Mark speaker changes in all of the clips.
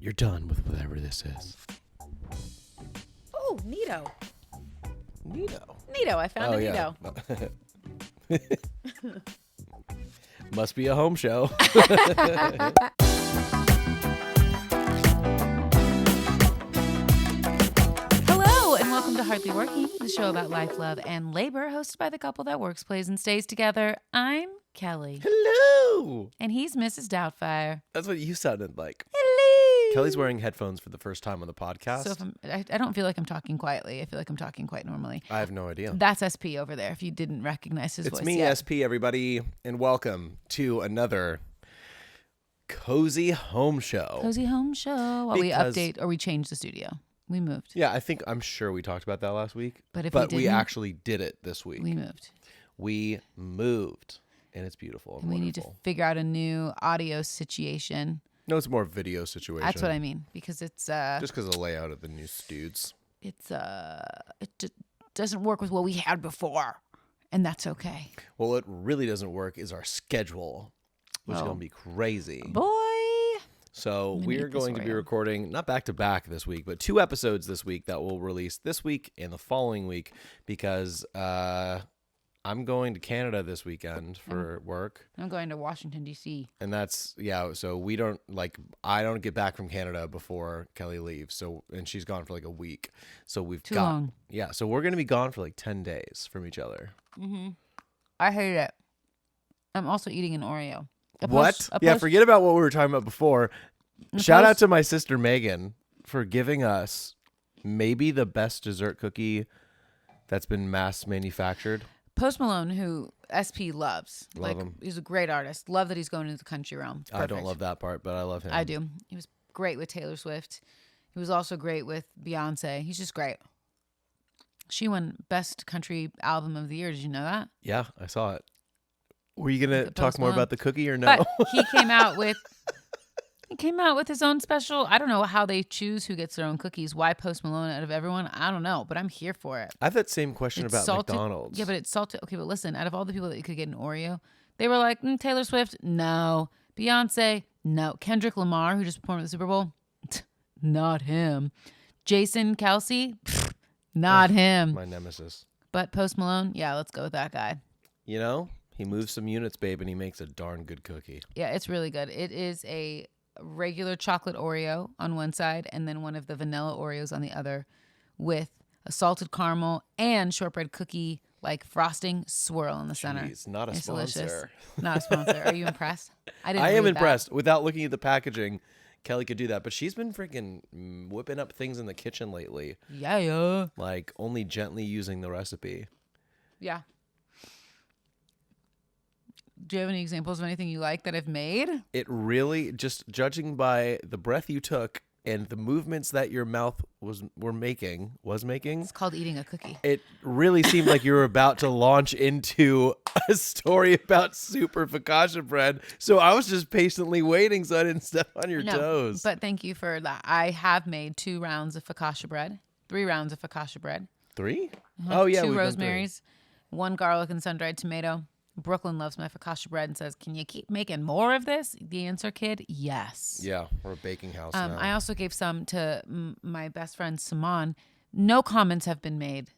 Speaker 1: You're done with whatever this is.
Speaker 2: Oh, neato.
Speaker 1: Neato.
Speaker 2: I found a neato.
Speaker 1: Must be a home show.
Speaker 2: Hello, and welcome to Hardly Working, the show about life, love, and labor, hosted by the couple that works, plays, and stays together. I'm Kelly.
Speaker 1: Hello.
Speaker 2: And he's Mrs. Doubtfire.
Speaker 1: That's what you sounded like.
Speaker 2: Hello.
Speaker 1: Kelly's wearing headphones for the first time on the podcast.
Speaker 2: So if I don't feel like I'm talking quietly. I feel like I'm talking quite normally.
Speaker 1: I have no idea.
Speaker 2: That's SP over there, if you didn't recognize his voice
Speaker 1: It's me,
Speaker 2: yet.
Speaker 1: SP, everybody, and welcome to another cozy home show.
Speaker 2: Cozy home show. While we
Speaker 1: Because-
Speaker 2: update, or we change the studio. We moved.
Speaker 1: Yeah, I'm sure we talked about that last week.
Speaker 2: But if
Speaker 1: we
Speaker 2: didn't,
Speaker 1: actually did it this week.
Speaker 2: we moved.
Speaker 1: We moved, and it's beautiful and
Speaker 2: And we need to
Speaker 1: wonderful.
Speaker 2: figure out a new audio situation.
Speaker 1: No, it's more video situation.
Speaker 2: That's what I mean, because it's
Speaker 1: Just because of the layout of the new studs.
Speaker 2: it doesn't work with what we had before, and that's okay.
Speaker 1: Well, what really doesn't work is our schedule, which is
Speaker 2: Oh.
Speaker 1: going to be crazy.
Speaker 2: Boy,
Speaker 1: So
Speaker 2: We
Speaker 1: we're
Speaker 2: need this
Speaker 1: going to
Speaker 2: for
Speaker 1: be
Speaker 2: you.
Speaker 1: recording, not back to back this week, but 2 episodes this week that will release this week and the following week because I'm going to Canada this weekend for work.
Speaker 2: I'm going to Washington, D.C.
Speaker 1: And that's, so I don't get back from Canada before Kelly leaves. So, and she's gone for like a week. So
Speaker 2: Too long.
Speaker 1: Yeah. So we're going to be gone for like 10 days from each other.
Speaker 2: I hate it. I'm also eating an Oreo.
Speaker 1: Forget about what we were talking about before. Shout out to my sister Megan for giving us maybe the best dessert cookie that's been mass manufactured.
Speaker 2: Post Malone, who SP loves.
Speaker 1: Love him.
Speaker 2: He's a great artist. Love that he's going into the country realm.
Speaker 1: I don't
Speaker 2: Perfect.
Speaker 1: love that part, but I love him.
Speaker 2: I do. He was great with Taylor Swift. He was also great with Beyonce. He's just great. She won Best Country Album of the Year. Did you know that?
Speaker 1: Yeah, I saw it. Were you going to
Speaker 2: The
Speaker 1: talk
Speaker 2: Post
Speaker 1: more
Speaker 2: Malone.
Speaker 1: about the cookie or no?
Speaker 2: But he came out with his own special. I don't know how they choose who gets their own cookies. Why Post Malone out of everyone? I don't know, but I'm here for it.
Speaker 1: I have that same question
Speaker 2: It's
Speaker 1: about
Speaker 2: salted.
Speaker 1: McDonald's.
Speaker 2: Yeah, but it's salted. Okay, but listen, out of all the people that you could get an Oreo, they were like, Taylor Swift, no. Beyonce, no. Kendrick Lamar, who just performed at the Super Bowl, not him. Jason Kelsey, not him.
Speaker 1: My nemesis.
Speaker 2: But Post Malone, yeah, let's go with that guy.
Speaker 1: You know, he moves some units, babe, and he makes a darn good cookie.
Speaker 2: Yeah, it's really good. It is a regular chocolate Oreo on one side and then one of the vanilla Oreos on the other with a salted caramel and shortbread cookie like frosting swirl in the center.
Speaker 1: Jeez, not a
Speaker 2: It's
Speaker 1: sponsor.
Speaker 2: delicious. Not a sponsor. Are you impressed?
Speaker 1: I am
Speaker 2: read that.
Speaker 1: impressed. Without looking at the packaging, Kelly could do that. But she's been freaking whipping up things in the kitchen lately.
Speaker 2: Yeah.
Speaker 1: Like only gently using the recipe.
Speaker 2: Yeah. Do you have any examples of anything you like that I've made?
Speaker 1: It really, just judging by the breath you took and the movements that your mouth was making,
Speaker 2: It's called eating a cookie.
Speaker 1: it really seemed like you were about to launch into a story about super focaccia bread. So I was just patiently waiting so I didn't step on your toes.
Speaker 2: But thank you for that. I have made 2 rounds of focaccia bread, 3 rounds of focaccia bread.
Speaker 1: 3? Oh, yeah.
Speaker 2: 2
Speaker 1: we've done 3.
Speaker 2: rosemaries, 1 garlic and sun-dried tomato. Brooklyn loves my focaccia bread and says, can you keep making more of this? The answer, kid, yes.
Speaker 1: Yeah, we're a baking house now.
Speaker 2: I also gave some to my best friend, Saman. No comments have been made.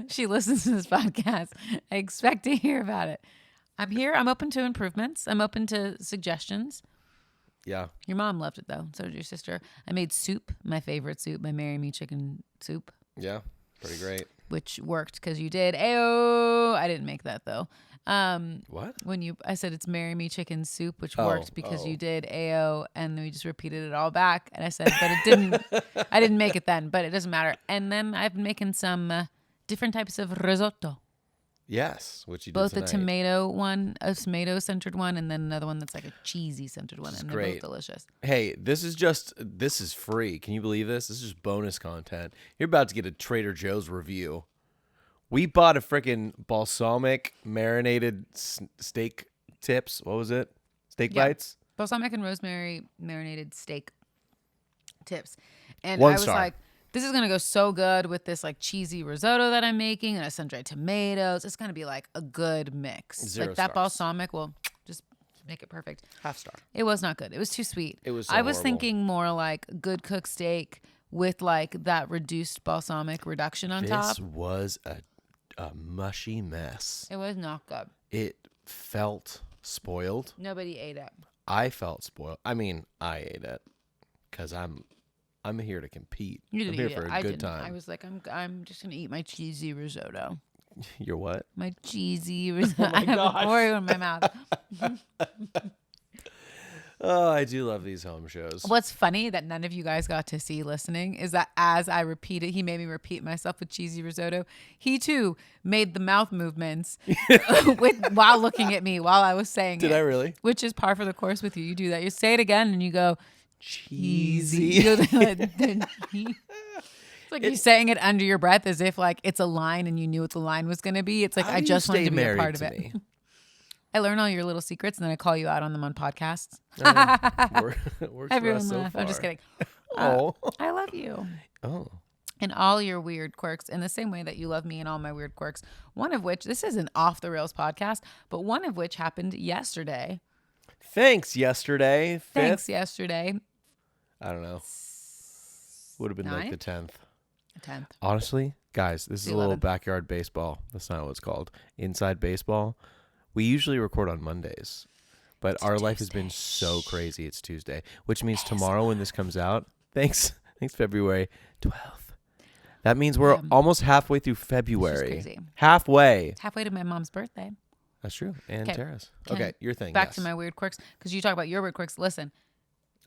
Speaker 2: She listens to this podcast. I expect to hear about it. I'm here. I'm open to improvements. I'm open to suggestions.
Speaker 1: Yeah.
Speaker 2: Your mom loved it, though. So did your sister. I made soup, my favorite soup, my Marry Me chicken soup.
Speaker 1: Yeah. Pretty great.
Speaker 2: Which worked because you did. Ayo. I didn't make that, though.
Speaker 1: What?
Speaker 2: I said it's Marry Me chicken soup, which
Speaker 1: Oh,
Speaker 2: worked because
Speaker 1: oh.
Speaker 2: you did AO, and then we just repeated it all back. And I said, but it didn't. I didn't make it then, but it doesn't matter. And then I've been making some different types of risotto.
Speaker 1: Yes, which you did
Speaker 2: Both
Speaker 1: tonight.
Speaker 2: a tomato-centered one, and then another one that's like a cheesy-centered one, and they're
Speaker 1: great.
Speaker 2: both delicious.
Speaker 1: Hey, this is free. Can you believe this? This is just bonus content. You're about to get a Trader Joe's review. We bought a freaking balsamic marinated steak tips. What was it? Steak
Speaker 2: Yeah.
Speaker 1: bites?
Speaker 2: Balsamic and rosemary marinated steak tips. And
Speaker 1: 1
Speaker 2: I was
Speaker 1: star.
Speaker 2: like, this is going to go so good with this like cheesy risotto that I'm making and sun-dried tomatoes. It's going to be like a good mix.
Speaker 1: 0
Speaker 2: like that
Speaker 1: stars.
Speaker 2: balsamic will just make it perfect.
Speaker 1: Half star.
Speaker 2: It was not good. It was too sweet.
Speaker 1: It was so
Speaker 2: I was
Speaker 1: horrible.
Speaker 2: thinking more like good cooked steak with like that reduced balsamic reduction on top.
Speaker 1: This was a mushy mess.
Speaker 2: It was not good.
Speaker 1: It felt spoiled.
Speaker 2: Nobody ate it.
Speaker 1: I felt spoiled. I mean, I ate it because I'm here to compete.
Speaker 2: You
Speaker 1: I'm
Speaker 2: didn't
Speaker 1: here
Speaker 2: eat
Speaker 1: for
Speaker 2: it.
Speaker 1: a
Speaker 2: I
Speaker 1: good
Speaker 2: didn't.
Speaker 1: time.
Speaker 2: I was like, I'm just gonna eat my cheesy risotto.
Speaker 1: You're what?
Speaker 2: My cheesy risotto.
Speaker 1: my
Speaker 2: I have
Speaker 1: gosh.
Speaker 2: an Oreo in my mouth.
Speaker 1: Oh, I do love these home shows.
Speaker 2: What's funny that none of you guys got to see listening is that as I repeated, he made me repeat myself with cheesy risotto. He too made the mouth movements while looking at me while I was saying it.
Speaker 1: Did I really?
Speaker 2: Which is par for the course with you. You do that. You say it again and you go cheesy.
Speaker 1: Cheesy.
Speaker 2: It's like you're saying it under your breath as if like it's a line and you knew what the line was going to be. It's like
Speaker 1: How
Speaker 2: I
Speaker 1: do you
Speaker 2: just wanted
Speaker 1: stay
Speaker 2: to be a
Speaker 1: married
Speaker 2: part of
Speaker 1: to
Speaker 2: it.
Speaker 1: me?
Speaker 2: I learn all your little secrets and then I call you out on them on podcasts.
Speaker 1: Works for
Speaker 2: Everyone
Speaker 1: us so
Speaker 2: laugh.
Speaker 1: far.
Speaker 2: I'm just kidding.
Speaker 1: Oh.
Speaker 2: I love you.
Speaker 1: Oh.
Speaker 2: And all your weird quirks in the same way that you love me and all my weird quirks. One of which, this is an off the rails podcast, but one of which happened yesterday.
Speaker 1: Thanks, yesterday. Fifth?
Speaker 2: Thanks, yesterday.
Speaker 1: I don't know. Would have been like the 10th.
Speaker 2: 10th.
Speaker 1: Honestly, guys, this is a little backyard baseball. That's not what it's called. Inside baseball. We usually record on Mondays, but our life has been so crazy. It's Tuesday, which means tomorrow when this comes out, thanks February 12th. That means we're almost halfway through February.
Speaker 2: Crazy.
Speaker 1: Halfway.
Speaker 2: Halfway to my mom's birthday.
Speaker 1: That's true. And Tara's.
Speaker 2: Okay.
Speaker 1: Okay, your thing.
Speaker 2: Back
Speaker 1: yes.
Speaker 2: to my weird quirks, because you talk about your weird quirks. Listen,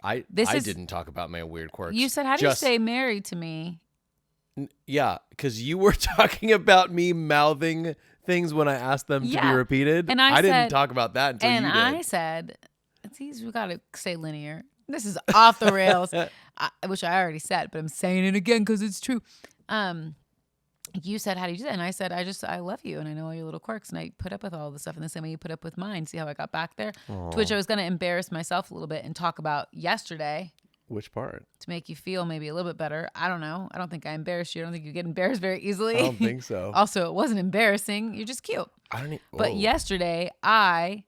Speaker 1: I didn't talk about my weird quirks.
Speaker 2: you said, how do you say married to me?
Speaker 1: Yeah, because you were talking about me mouthing things when I asked them to be repeated.
Speaker 2: And I
Speaker 1: didn't
Speaker 2: said-
Speaker 1: talk about that until you did.
Speaker 2: And I said, we got to stay linear. This is off the rails, which I already said, but I'm saying it again because it's true. You said, how do you do that? And I said, I love you and I know all your little quirks. And I put up with all the stuff in the same way you put up with mine. See how I got back there?
Speaker 1: Aww.
Speaker 2: To which I was going to embarrass myself a little bit and talk about yesterday.
Speaker 1: Which part?
Speaker 2: To make you feel maybe a little bit better. I don't know. I don't think I embarrassed you. I don't think you get embarrassed very easily.
Speaker 1: I don't think so.
Speaker 2: Also, it wasn't embarrassing. You're just cute. But yesterday, I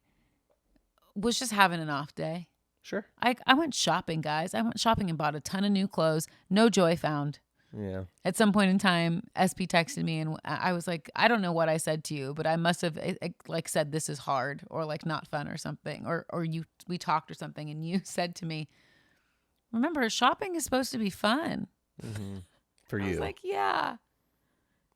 Speaker 2: was just having an off day.
Speaker 1: Sure.
Speaker 2: I went shopping, guys. I went shopping and bought a ton of new clothes. No joy found.
Speaker 1: Yeah.
Speaker 2: At some point in time, SP texted me and I was like, I don't know what I said to you, but I must have like said this is hard or like not fun or something. Or we talked or something and you said to me, remember, shopping is supposed to be fun.
Speaker 1: Mm-hmm. For you.
Speaker 2: I was like, yeah,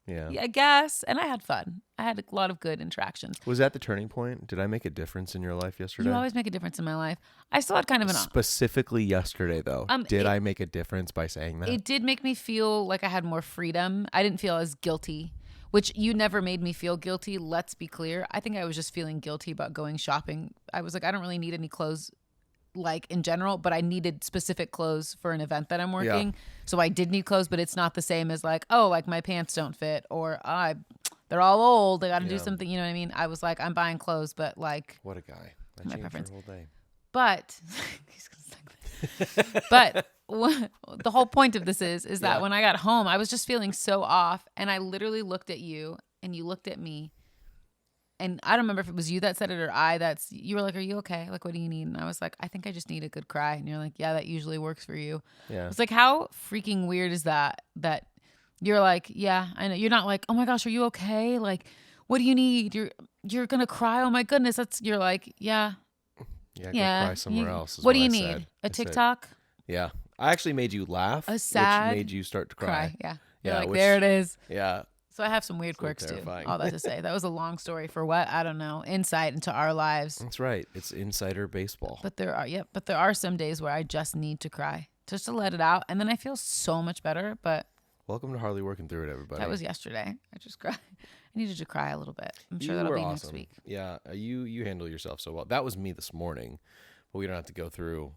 Speaker 1: yeah,
Speaker 2: I guess. And I had fun. I had a lot of good interactions.
Speaker 1: Was that the turning point? Did I make a difference in your life yesterday?
Speaker 2: You always make a difference in my life. I still had kind of
Speaker 1: Specifically yesterday, though. Did I make a difference by saying that?
Speaker 2: It did make me feel like I had more freedom. I didn't feel as guilty, which you never made me feel guilty. Let's be clear. I think I was just feeling guilty about going shopping. I was like, I don't really need any clothes like in general, but I needed specific clothes for an event that I'm working. Yeah. So I did need clothes, but it's not the same as like, oh, like my pants don't fit or they're all old. I got to do something. You know what I mean? I was like, I'm buying clothes, but like.
Speaker 1: What a guy. I
Speaker 2: my
Speaker 1: changed
Speaker 2: preference.
Speaker 1: your whole day.
Speaker 2: But, but the whole point of this is that when I got home, I was just feeling so off and I literally looked at you and you looked at me. And I don't remember if it was you that said it or you were like, are you okay? Like, what do you need? And I was like, I think I just need a good cry. And you're like, yeah, that usually works for you.
Speaker 1: Yeah.
Speaker 2: It's like, how freaking weird is that you're like, yeah, I know. You're not like, oh my gosh, are you okay? Like, what do you need? You're going to cry. Oh my goodness. You're like, yeah.
Speaker 1: Yeah. Go cry somewhere else.
Speaker 2: What do you need? A TikTok?
Speaker 1: Yeah. I actually made you laugh.
Speaker 2: A sad
Speaker 1: which made you start to cry.
Speaker 2: Yeah.
Speaker 1: Yeah.
Speaker 2: Like, there it is.
Speaker 1: Yeah.
Speaker 2: So I have some weird quirks too. All that to say, that was a long story for what? I don't know. Insight into our lives.
Speaker 1: That's right. It's insider baseball.
Speaker 2: But there are some days where I just need to cry, just to let it out, and then I feel so much better. But
Speaker 1: welcome to Harley Working Through It, everybody.
Speaker 2: That was yesterday. I just cried. I needed to cry a little bit. I'm sure that'll be next week.
Speaker 1: Yeah, you handle yourself so well. That was me this morning, but we don't have to go through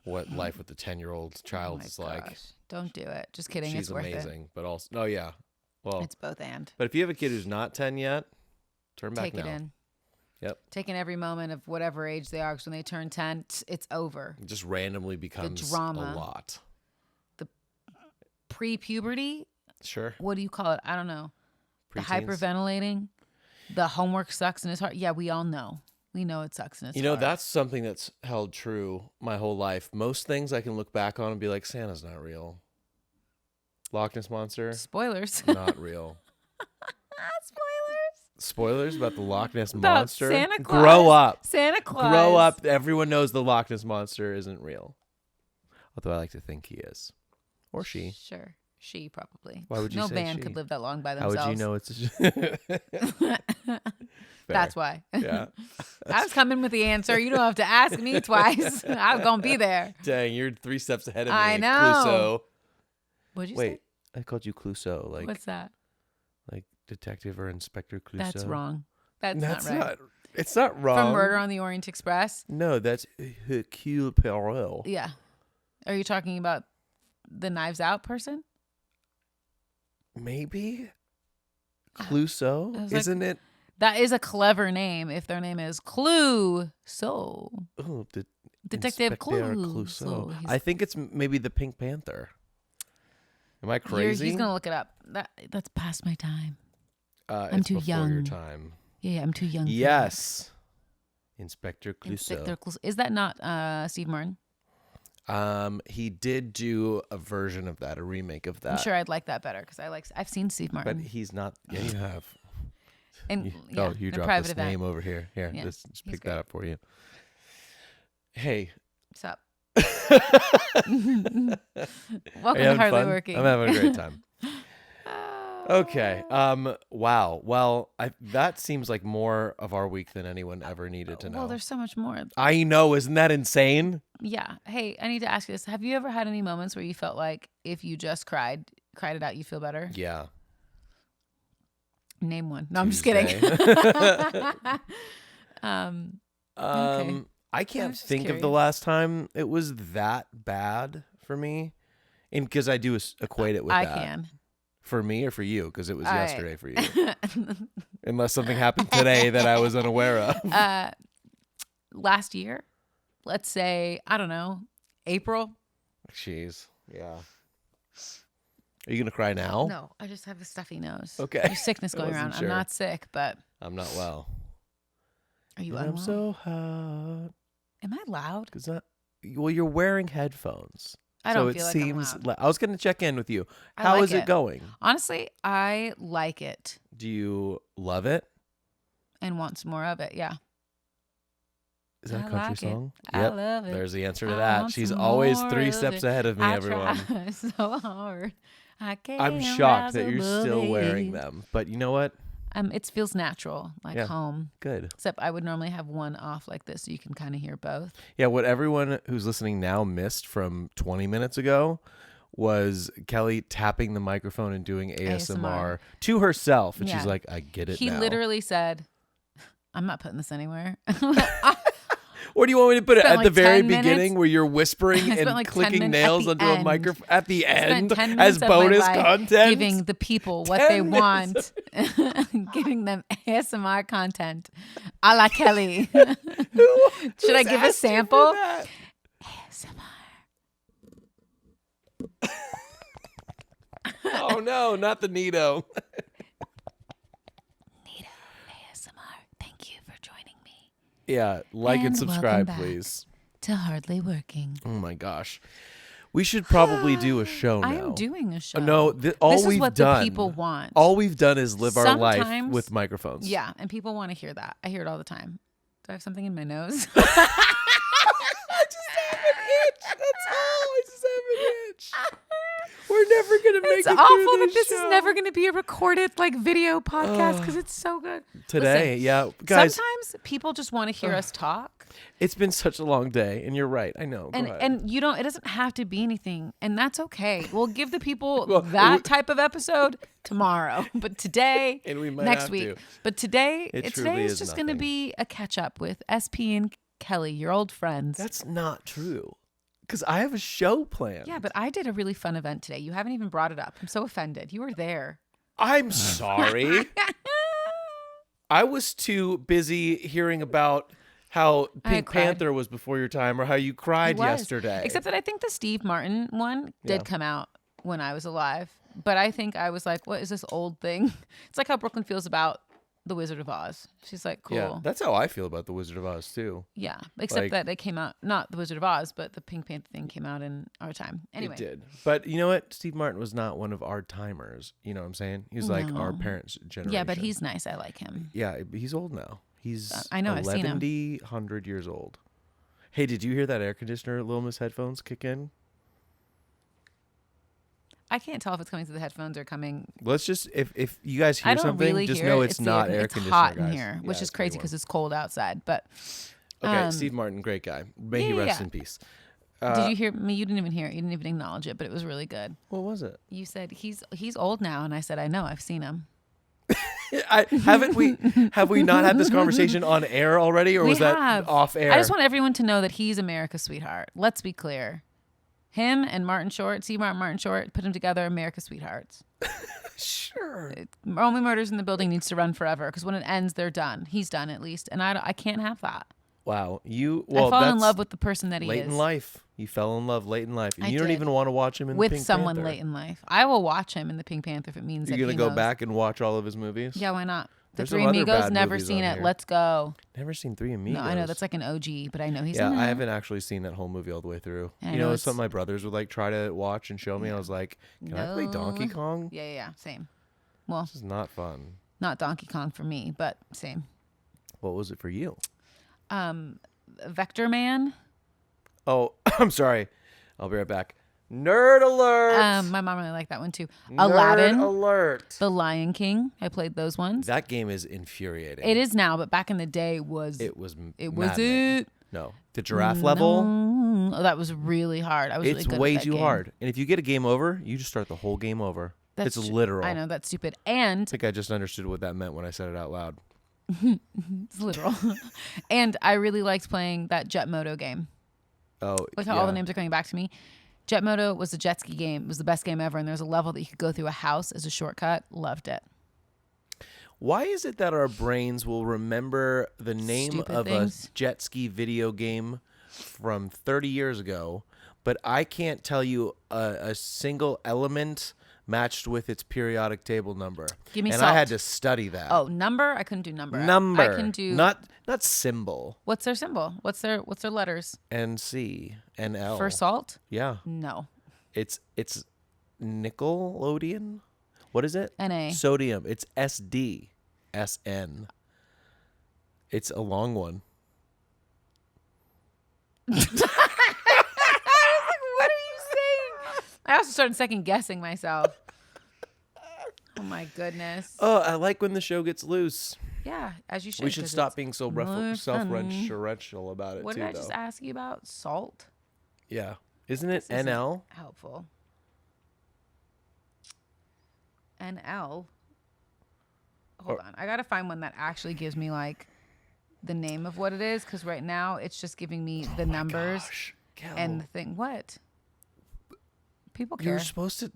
Speaker 1: what life with the 10-year-old child is like.
Speaker 2: Don't do it. Just kidding.
Speaker 1: She's
Speaker 2: it's worth
Speaker 1: amazing,
Speaker 2: it.
Speaker 1: but also yeah. Well,
Speaker 2: it's both and.
Speaker 1: But if you have a kid who's not 10 yet, turn back
Speaker 2: Take
Speaker 1: now.
Speaker 2: it in.
Speaker 1: Yep.
Speaker 2: Taking every moment of whatever age they are, because when they turn 10, it's over.
Speaker 1: It just randomly becomes
Speaker 2: the drama,
Speaker 1: a lot.
Speaker 2: The pre-puberty.
Speaker 1: Sure.
Speaker 2: What do you call it? I don't know.
Speaker 1: Pre-teens?
Speaker 2: The hyperventilating. The homework sucks and it's hard. Yeah, we all know. We know it sucks and it's
Speaker 1: You know,
Speaker 2: hard.
Speaker 1: that's something that's held true my whole life. Most things I can look back on and be like, Santa's not real. Loch Ness Monster,
Speaker 2: Spoilers.
Speaker 1: not real.
Speaker 2: Spoilers.
Speaker 1: Spoilers about the Loch Ness
Speaker 2: About
Speaker 1: Monster?
Speaker 2: Santa Claus.
Speaker 1: Grow up.
Speaker 2: Santa Claus.
Speaker 1: Grow up. Everyone knows the Loch Ness Monster isn't real. Although I like to think he is. Or she.
Speaker 2: Sure. She probably.
Speaker 1: Why would you
Speaker 2: no
Speaker 1: say
Speaker 2: van
Speaker 1: she?
Speaker 2: could live that long by
Speaker 1: How
Speaker 2: themselves.
Speaker 1: would you know it's
Speaker 2: That's why.
Speaker 1: Yeah.
Speaker 2: I was coming with the answer. You don't have to ask me twice. I was going to be there.
Speaker 1: Dang, you're 3 steps ahead of me.
Speaker 2: I know.
Speaker 1: Clouseau.
Speaker 2: What'd you
Speaker 1: Wait,
Speaker 2: say?
Speaker 1: I called you Clouseau. Like,
Speaker 2: What's that?
Speaker 1: like Detective or Inspector Clouseau.
Speaker 2: That's wrong. That's not right.
Speaker 1: It's not wrong.
Speaker 2: From Murder on the Orient Express?
Speaker 1: No, that's Hercule Poirot.
Speaker 2: Yeah. Are you talking about the Knives Out person?
Speaker 1: Maybe? Clouseau?
Speaker 2: I was like-
Speaker 1: Isn't it?
Speaker 2: That is a clever name if their name is Clouseau.
Speaker 1: Oh,
Speaker 2: Detective
Speaker 1: Inspector
Speaker 2: Clouseau.
Speaker 1: I think it's maybe the Pink Panther. Am I crazy?
Speaker 2: He's going to look it up. That's past my time. I'm
Speaker 1: It's
Speaker 2: too
Speaker 1: before your
Speaker 2: young.
Speaker 1: time.
Speaker 2: Yeah, I'm too young. for
Speaker 1: Yes. Inspector
Speaker 2: that.
Speaker 1: Clouseau.
Speaker 2: Inspector Clouseau. Is that not Steve Martin?
Speaker 1: He did do a version of that, a remake of that.
Speaker 2: I'm sure I'd like that better because I've seen Steve Martin.
Speaker 1: But he's not. Yeah, you have.
Speaker 2: And
Speaker 1: You
Speaker 2: a
Speaker 1: dropped
Speaker 2: private
Speaker 1: this
Speaker 2: event.
Speaker 1: name over here. Here,
Speaker 2: Yeah,
Speaker 1: just
Speaker 2: he's
Speaker 1: pick
Speaker 2: great.
Speaker 1: that up for you. Hey.
Speaker 2: What's up?
Speaker 1: Are
Speaker 2: Welcome
Speaker 1: you
Speaker 2: to
Speaker 1: having
Speaker 2: Hardly
Speaker 1: fun?
Speaker 2: Working.
Speaker 1: I'm having a great time. Okay. Wow. Well, that seems like more of our week than anyone ever needed to know.
Speaker 2: Well, there's so much more.
Speaker 1: I know. Isn't that insane?
Speaker 2: Yeah. Hey, I need to ask you this. Have you ever had any moments where you felt like if you just cried it out, you feel better?
Speaker 1: Yeah.
Speaker 2: Name one. No, I'm just kidding.
Speaker 1: Tuesday.
Speaker 2: Okay.
Speaker 1: I
Speaker 2: I
Speaker 1: can't
Speaker 2: was just
Speaker 1: think of the
Speaker 2: curious.
Speaker 1: last time it was that bad for me, and because I do equate it with
Speaker 2: I
Speaker 1: that.
Speaker 2: can.
Speaker 1: For me or for you? Because it was
Speaker 2: All right.
Speaker 1: yesterday for you. Unless something happened today that I was unaware of.
Speaker 2: Last year, let's say, I don't know, April.
Speaker 1: Jeez. Yeah. Are you going to cry now?
Speaker 2: No, I just have a stuffy nose.
Speaker 1: Okay.
Speaker 2: There's sickness
Speaker 1: I
Speaker 2: going
Speaker 1: wasn't
Speaker 2: around.
Speaker 1: sure.
Speaker 2: I'm not sick, but
Speaker 1: I'm not well.
Speaker 2: are you
Speaker 1: And I'm
Speaker 2: unwell?
Speaker 1: so hot.
Speaker 2: Am I loud?
Speaker 1: Well, you're wearing headphones.
Speaker 2: I don't
Speaker 1: so
Speaker 2: feel
Speaker 1: it
Speaker 2: like I'm
Speaker 1: seems
Speaker 2: loud.
Speaker 1: I was going to check in with you.
Speaker 2: I
Speaker 1: How
Speaker 2: like
Speaker 1: is it going?
Speaker 2: Honestly, I like it
Speaker 1: Do you love it?
Speaker 2: and want some more of it. Yeah.
Speaker 1: Is that a
Speaker 2: I
Speaker 1: country
Speaker 2: like it.
Speaker 1: song?
Speaker 2: I love it.
Speaker 1: There's the answer to
Speaker 2: I
Speaker 1: that.
Speaker 2: want
Speaker 1: She's
Speaker 2: some
Speaker 1: always
Speaker 2: more
Speaker 1: 3
Speaker 2: of
Speaker 1: steps
Speaker 2: it.
Speaker 1: ahead of me, everyone.
Speaker 2: Try so hard. I can't
Speaker 1: I'm shocked that you're
Speaker 2: rise
Speaker 1: still
Speaker 2: above
Speaker 1: wearing
Speaker 2: it.
Speaker 1: them. But you know what?
Speaker 2: It feels natural, like
Speaker 1: Yeah.
Speaker 2: home.
Speaker 1: Good.
Speaker 2: Except I would normally have one off like this so you can kind of hear both.
Speaker 1: Yeah, what everyone who's listening now missed from 20 minutes ago was Kelly tapping the microphone and doing ASMR to herself. And
Speaker 2: Yeah.
Speaker 1: she's like, I get it
Speaker 2: He
Speaker 1: now.
Speaker 2: literally said, I'm not putting this anywhere.
Speaker 1: Or do you want me to put it
Speaker 2: Spent
Speaker 1: at
Speaker 2: like
Speaker 1: the very
Speaker 2: 10 minutes.
Speaker 1: beginning where you're whispering
Speaker 2: I spent
Speaker 1: and
Speaker 2: like 10
Speaker 1: clicking
Speaker 2: minutes at
Speaker 1: nails
Speaker 2: the
Speaker 1: onto a
Speaker 2: end.
Speaker 1: microphone at the
Speaker 2: Spent
Speaker 1: end
Speaker 2: 10
Speaker 1: as
Speaker 2: minutes of my
Speaker 1: bonus
Speaker 2: life
Speaker 1: content?
Speaker 2: giving the people what
Speaker 1: 10
Speaker 2: they want,
Speaker 1: minutes
Speaker 2: giving them ASMR content, a la Kelly.
Speaker 1: Who
Speaker 2: Should I
Speaker 1: has
Speaker 2: give a
Speaker 1: asked you for
Speaker 2: sample?
Speaker 1: that? Oh no, not the Nito.
Speaker 2: Nito ASMR. Thank you for joining me
Speaker 1: Yeah, like and
Speaker 2: And
Speaker 1: subscribe,
Speaker 2: welcome back.
Speaker 1: please.
Speaker 2: to Hardly Working.
Speaker 1: Oh my gosh. We should probably do a show now.
Speaker 2: I am doing a show.
Speaker 1: No, all
Speaker 2: this
Speaker 1: we've
Speaker 2: is what
Speaker 1: done,
Speaker 2: the people want.
Speaker 1: all we've done is live our life
Speaker 2: Sometimes-
Speaker 1: with microphones.
Speaker 2: Yeah, and people want to hear that. I hear it all the time. Do I have something in my nose?
Speaker 1: I just have an itch. That's all. I just have an itch. We're never gonna make
Speaker 2: It's
Speaker 1: it
Speaker 2: awful
Speaker 1: through
Speaker 2: that this
Speaker 1: show.
Speaker 2: is never going to be a recorded like video podcast because it's so good.
Speaker 1: Today.
Speaker 2: Listen,
Speaker 1: Yeah, guys,
Speaker 2: sometimes people just want to hear us talk,
Speaker 1: it's been such a long day, and you're right. I know. Go ahead.
Speaker 2: and you don't. It doesn't have to be anything, and that's okay. We'll give the people
Speaker 1: Well,
Speaker 2: that type of episode tomorrow, but today,
Speaker 1: And we might
Speaker 2: next
Speaker 1: have
Speaker 2: week.
Speaker 1: to.
Speaker 2: But today,
Speaker 1: It
Speaker 2: today
Speaker 1: truly
Speaker 2: is
Speaker 1: is
Speaker 2: just going to
Speaker 1: nothing.
Speaker 2: be a catch up with SP and Kelly, your old friends.
Speaker 1: That's not true. Because I have a show planned.
Speaker 2: Yeah, but I did a really fun event today. You haven't even brought it up. I'm so offended. You were there.
Speaker 1: I'm sorry. I was too busy hearing about how
Speaker 2: I
Speaker 1: Pink
Speaker 2: cried.
Speaker 1: Panther was before your time or how you cried
Speaker 2: It was.
Speaker 1: yesterday.
Speaker 2: Except that I think the Steve Martin one did
Speaker 1: Yeah.
Speaker 2: come out when I was alive. But I think I was like, what is this old thing? It's like how Brooklyn feels about The Wizard of Oz. She's like, cool.
Speaker 1: Yeah, that's how I feel about The Wizard of Oz too.
Speaker 2: Yeah, except
Speaker 1: Like-
Speaker 2: that they came out, not The Wizard of Oz, but the Pink Panther thing came out in our time. Anyway.
Speaker 1: It did. But you know what? Steve Martin was not one of our timers. You know what I'm saying? He was like our
Speaker 2: No.
Speaker 1: parents' generation.
Speaker 2: Yeah, but he's nice. I like him.
Speaker 1: Yeah, he's old now. He's
Speaker 2: I know, I've seen him.
Speaker 1: 100 years old. Hey, did you hear that air conditioner Lil Miss headphones kick in?
Speaker 2: I can't tell if it's coming through the headphones or coming.
Speaker 1: Let's just, if you guys hear
Speaker 2: I don't
Speaker 1: something,
Speaker 2: really
Speaker 1: just
Speaker 2: hear
Speaker 1: know
Speaker 2: it.
Speaker 1: it's
Speaker 2: the
Speaker 1: not
Speaker 2: air
Speaker 1: air
Speaker 2: It's
Speaker 1: conditioner,
Speaker 2: hot in
Speaker 1: guys.
Speaker 2: here,
Speaker 1: Yeah,
Speaker 2: which is
Speaker 1: it's
Speaker 2: crazy
Speaker 1: pretty
Speaker 2: because it's cold outside. But
Speaker 1: Okay, Steve Martin, great guy. May he rest in peace.
Speaker 2: did you hear me? You didn't even hear it. You didn't even acknowledge it, but it was really good.
Speaker 1: What was it?
Speaker 2: You said he's old now, and I said I know. I've seen him.
Speaker 1: Have we not had this conversation on air already, or was that off air?
Speaker 2: I just want everyone to know that he's America's sweetheart. Let's be clear. Him and Martin Short, Martin Short, put them together, America's sweethearts.
Speaker 1: Sure.
Speaker 2: Only Murders in the Building needs to run forever because when it ends, they're done. He's done at least, and I can't have that.
Speaker 1: Wow,
Speaker 2: I fall in love with the person that he
Speaker 1: late
Speaker 2: is.
Speaker 1: in life. You fell in love late in life. And
Speaker 2: I
Speaker 1: you don't
Speaker 2: did.
Speaker 1: even want to watch him in
Speaker 2: with
Speaker 1: the Pink
Speaker 2: someone
Speaker 1: Panther.
Speaker 2: late in life. I will watch him in the Pink Panther if it means
Speaker 1: You're
Speaker 2: that
Speaker 1: gonna
Speaker 2: he
Speaker 1: go
Speaker 2: knows.
Speaker 1: back and watch all of his movies?
Speaker 2: Yeah, why not? The
Speaker 1: There's
Speaker 2: Three
Speaker 1: some other
Speaker 2: Amigos,
Speaker 1: bad
Speaker 2: never
Speaker 1: movies
Speaker 2: seen
Speaker 1: on
Speaker 2: it.
Speaker 1: here.
Speaker 2: Let's go.
Speaker 1: Never seen Three Amigos.
Speaker 2: No, I know that's like an OG, but I know he's
Speaker 1: yeah,
Speaker 2: in it.
Speaker 1: I haven't actually seen that whole movie all the way through.
Speaker 2: I
Speaker 1: You
Speaker 2: know
Speaker 1: know,
Speaker 2: it's-
Speaker 1: something my brothers would like try to watch and show me. I was like, can I play Donkey
Speaker 2: No.
Speaker 1: Kong?
Speaker 2: Yeah, same. Well,
Speaker 1: This is not fun.
Speaker 2: not Donkey Kong for me, but same.
Speaker 1: What was it for you?
Speaker 2: Vector Man.
Speaker 1: Oh, I'm sorry. I'll be right back. Nerd alert!
Speaker 2: My mom really liked that one too.
Speaker 1: Nerd
Speaker 2: Aladdin.
Speaker 1: alert!
Speaker 2: The Lion King. I played those ones.
Speaker 1: That game is infuriating.
Speaker 2: It is now, but back in the day
Speaker 1: It was.
Speaker 2: it was
Speaker 1: maddening.
Speaker 2: it.
Speaker 1: No, the giraffe level.
Speaker 2: No. Oh, that was really hard. I was really
Speaker 1: It's
Speaker 2: good
Speaker 1: way
Speaker 2: at that
Speaker 1: too
Speaker 2: game.
Speaker 1: hard. And if you get a game over, you just start the whole game over. It's literal.
Speaker 2: I know that's stupid, and
Speaker 1: I think I just understood what that meant when I said it out loud.
Speaker 2: it's literal. And I really liked playing that Jet Moto game.
Speaker 1: Oh,
Speaker 2: Look how all the names are coming back to me. Jet Moto was a jet ski game. It was the best game ever. And there's a level that you could go through a house as a shortcut. Loved it.
Speaker 1: Why is it that our brains will remember the name
Speaker 2: Stupid
Speaker 1: of
Speaker 2: things.
Speaker 1: a jet ski video game from 30 years ago, but I can't tell you a single element matched with its periodic table number?
Speaker 2: Give me
Speaker 1: and
Speaker 2: salt.
Speaker 1: I had to study that.
Speaker 2: Oh, number? I couldn't do number.
Speaker 1: Number.
Speaker 2: I can do.
Speaker 1: not symbol.
Speaker 2: What's their symbol? What's their letters?
Speaker 1: NC and L.
Speaker 2: For salt?
Speaker 1: Yeah.
Speaker 2: No.
Speaker 1: It's Nickelodeon. What is it?
Speaker 2: NA.
Speaker 1: Sodium. It's SD. SN. It's a long one.
Speaker 2: What are you saying? I also started second guessing myself. Oh my goodness.
Speaker 1: Oh, I like when the show gets loose.
Speaker 2: Yeah, as you should.
Speaker 1: We should
Speaker 2: 'cause
Speaker 1: stop
Speaker 2: it's
Speaker 1: being so
Speaker 2: more fun.
Speaker 1: self-referential about it
Speaker 2: What
Speaker 1: too,
Speaker 2: did I
Speaker 1: though.
Speaker 2: just ask you about? Salt?
Speaker 1: Yeah. Isn't it
Speaker 2: This isn't
Speaker 1: NL?
Speaker 2: helpful. NL. Hold on. I got to find one that actually gives me like the name of what it is because right now it's just giving me the numbers
Speaker 1: Gosh,
Speaker 2: and the
Speaker 1: Kel,
Speaker 2: thing. What? People care.
Speaker 1: you're supposed to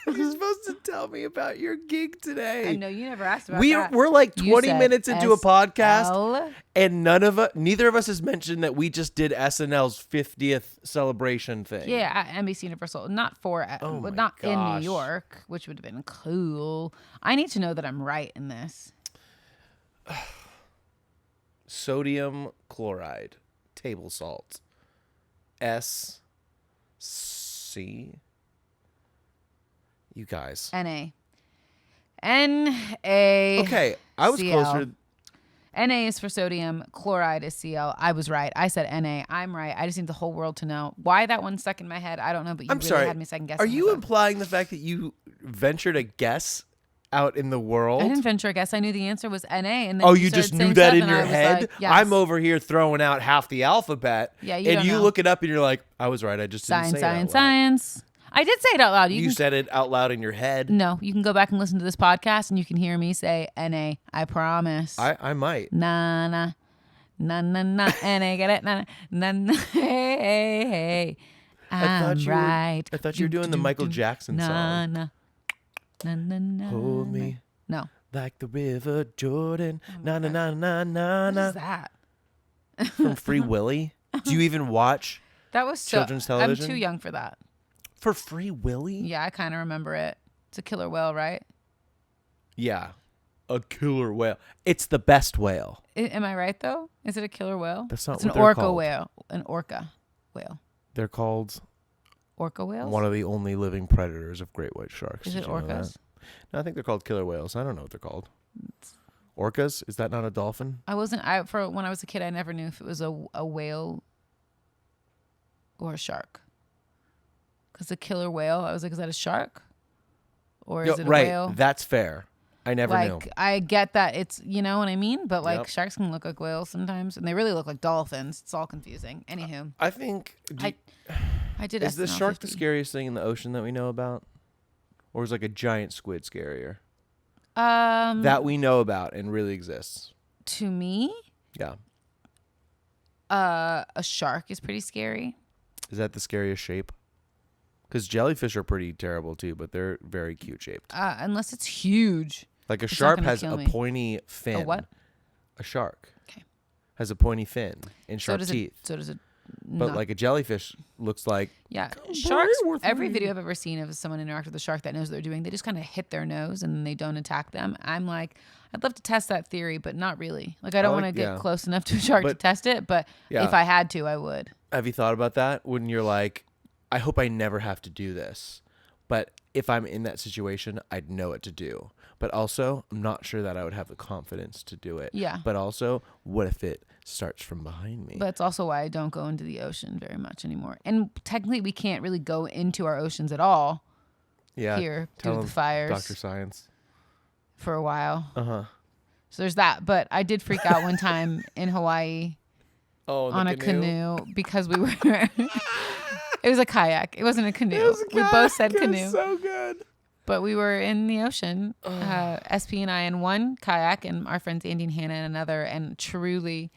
Speaker 1: you're supposed to tell me about your gig today.
Speaker 2: I know you never asked about
Speaker 1: We're
Speaker 2: that.
Speaker 1: we're like
Speaker 2: You
Speaker 1: 20
Speaker 2: said
Speaker 1: minutes into a podcast
Speaker 2: SL?
Speaker 1: and neither of us has mentioned that we just did SNL's 50th celebration thing.
Speaker 2: Yeah, at NBC Universal. Not for,
Speaker 1: Oh my
Speaker 2: not in
Speaker 1: gosh.
Speaker 2: New York, which would have been cool. I need to know that I'm right in this.
Speaker 1: Sodium chloride, table salt. SC. You guys.
Speaker 2: NA. NA.
Speaker 1: Okay, I was
Speaker 2: CL.
Speaker 1: closer.
Speaker 2: NA is for sodium. Chloride is Cl. I was right. I said Na. I'm right. I just need the whole world to know. Why that one stuck in my head, I don't know, but you
Speaker 1: I'm
Speaker 2: really
Speaker 1: sorry.
Speaker 2: had me second guessing.
Speaker 1: Are you
Speaker 2: myself.
Speaker 1: implying the fact that you ventured a guess out in the world?
Speaker 2: I didn't venture a guess. I knew the answer was Na. And then
Speaker 1: Oh, you
Speaker 2: started
Speaker 1: just knew
Speaker 2: saying
Speaker 1: that
Speaker 2: stuff
Speaker 1: in
Speaker 2: and
Speaker 1: your
Speaker 2: I was
Speaker 1: head?
Speaker 2: like, yes.
Speaker 1: I'm over here throwing out half the alphabet.
Speaker 2: Yeah, you
Speaker 1: and
Speaker 2: don't
Speaker 1: you
Speaker 2: know.
Speaker 1: look it up and you're like, I was right. I just didn't say
Speaker 2: Science,
Speaker 1: it
Speaker 2: science,
Speaker 1: out loud.
Speaker 2: science. I did say it out loud.
Speaker 1: You
Speaker 2: can,
Speaker 1: said it out loud in your head.
Speaker 2: No, you can go back and listen to this podcast and you can hear me say Na. I promise.
Speaker 1: I might.
Speaker 2: Na na na na na Na, get it? Na na na. Hey, hey, hey. I'm right.
Speaker 1: I thought you were doing the Michael Jackson
Speaker 2: Na
Speaker 1: song.
Speaker 2: na na na na.
Speaker 1: Hold me
Speaker 2: No.
Speaker 1: like the River Jordan. Na na na na na
Speaker 2: What is
Speaker 1: na.
Speaker 2: that?
Speaker 1: From Free Willy. Do you even watch
Speaker 2: That was so.
Speaker 1: children's television?
Speaker 2: I'm too young for that.
Speaker 1: For Free Willy?
Speaker 2: Yeah, I kind of remember it. It's a killer whale, right?
Speaker 1: Yeah. a killer whale. It's the best whale.
Speaker 2: Am I right though? Is it a killer whale?
Speaker 1: That's not
Speaker 2: it's
Speaker 1: what
Speaker 2: an
Speaker 1: they're
Speaker 2: orca
Speaker 1: called.
Speaker 2: whale. An orca whale.
Speaker 1: They're called
Speaker 2: Orca whales?
Speaker 1: one of the only living predators of great white sharks.
Speaker 2: Is
Speaker 1: Did
Speaker 2: it
Speaker 1: you know
Speaker 2: orcas?
Speaker 1: that? No, I think they're called killer whales. I don't know what they're called. Orcas? Is that not a dolphin?
Speaker 2: For when I was a kid, I never knew if it was a whale or a shark. Because the killer whale, I was like, is that a shark? Or is it a
Speaker 1: right.
Speaker 2: whale?
Speaker 1: That's fair. I never knew.
Speaker 2: I get that it's, you know what I mean? But like
Speaker 1: Yep.
Speaker 2: sharks can look like whales sometimes. And they really look like dolphins. It's all confusing. Anywho.
Speaker 1: I think.
Speaker 2: I did
Speaker 1: Is the
Speaker 2: SNL
Speaker 1: shark
Speaker 2: 50.
Speaker 1: the scariest thing in the ocean that we know about? Or is like a giant squid scarier? That we know about and really exists.
Speaker 2: To me,
Speaker 1: Yeah.
Speaker 2: a shark is pretty scary.
Speaker 1: Is that the scariest shape? Because jellyfish are pretty terrible too, but they're very cute shaped.
Speaker 2: Unless it's huge.
Speaker 1: Like a
Speaker 2: It's not
Speaker 1: shark
Speaker 2: gonna
Speaker 1: has
Speaker 2: kill
Speaker 1: a
Speaker 2: me.
Speaker 1: pointy fin.
Speaker 2: A what?
Speaker 1: A shark.
Speaker 2: Okay.
Speaker 1: Has a pointy fin and sharp teeth.
Speaker 2: So does it.
Speaker 1: But like a jellyfish looks like.
Speaker 2: Yeah,
Speaker 1: Come
Speaker 2: sharks.
Speaker 1: play with
Speaker 2: Every
Speaker 1: me.
Speaker 2: video I've ever seen of someone interact with a shark that knows what they're doing, they just kind of hit their nose and they don't attack them. I'm like, I'd love to test that theory, but not really. Like, I don't want to get close enough to a shark to
Speaker 1: But-
Speaker 2: test it, but
Speaker 1: Yeah.
Speaker 2: if I had to, I would.
Speaker 1: Have you thought about that? When you're like, I hope I never have to do this. But if I'm in that situation, I'd know what to do. But also, I'm not sure that I would have the confidence to do it.
Speaker 2: Yeah.
Speaker 1: But also, what if it starts from behind me?
Speaker 2: But it's also why I don't go into the ocean very much anymore. And technically, we can't really go into our oceans at all
Speaker 1: yeah.
Speaker 2: here due
Speaker 1: Tell
Speaker 2: to the
Speaker 1: him,
Speaker 2: fires
Speaker 1: Dr. Science.
Speaker 2: for a while.
Speaker 1: Uh-huh.
Speaker 2: So there's that. But I did freak out one time in Hawaii
Speaker 1: Oh,
Speaker 2: on a canoe because we were. It was a kayak. It wasn't a canoe. We both said canoe.
Speaker 1: So good.
Speaker 2: But we were in the ocean, SP and I in one kayak, and our friends Andy and Hannah in another. And truly,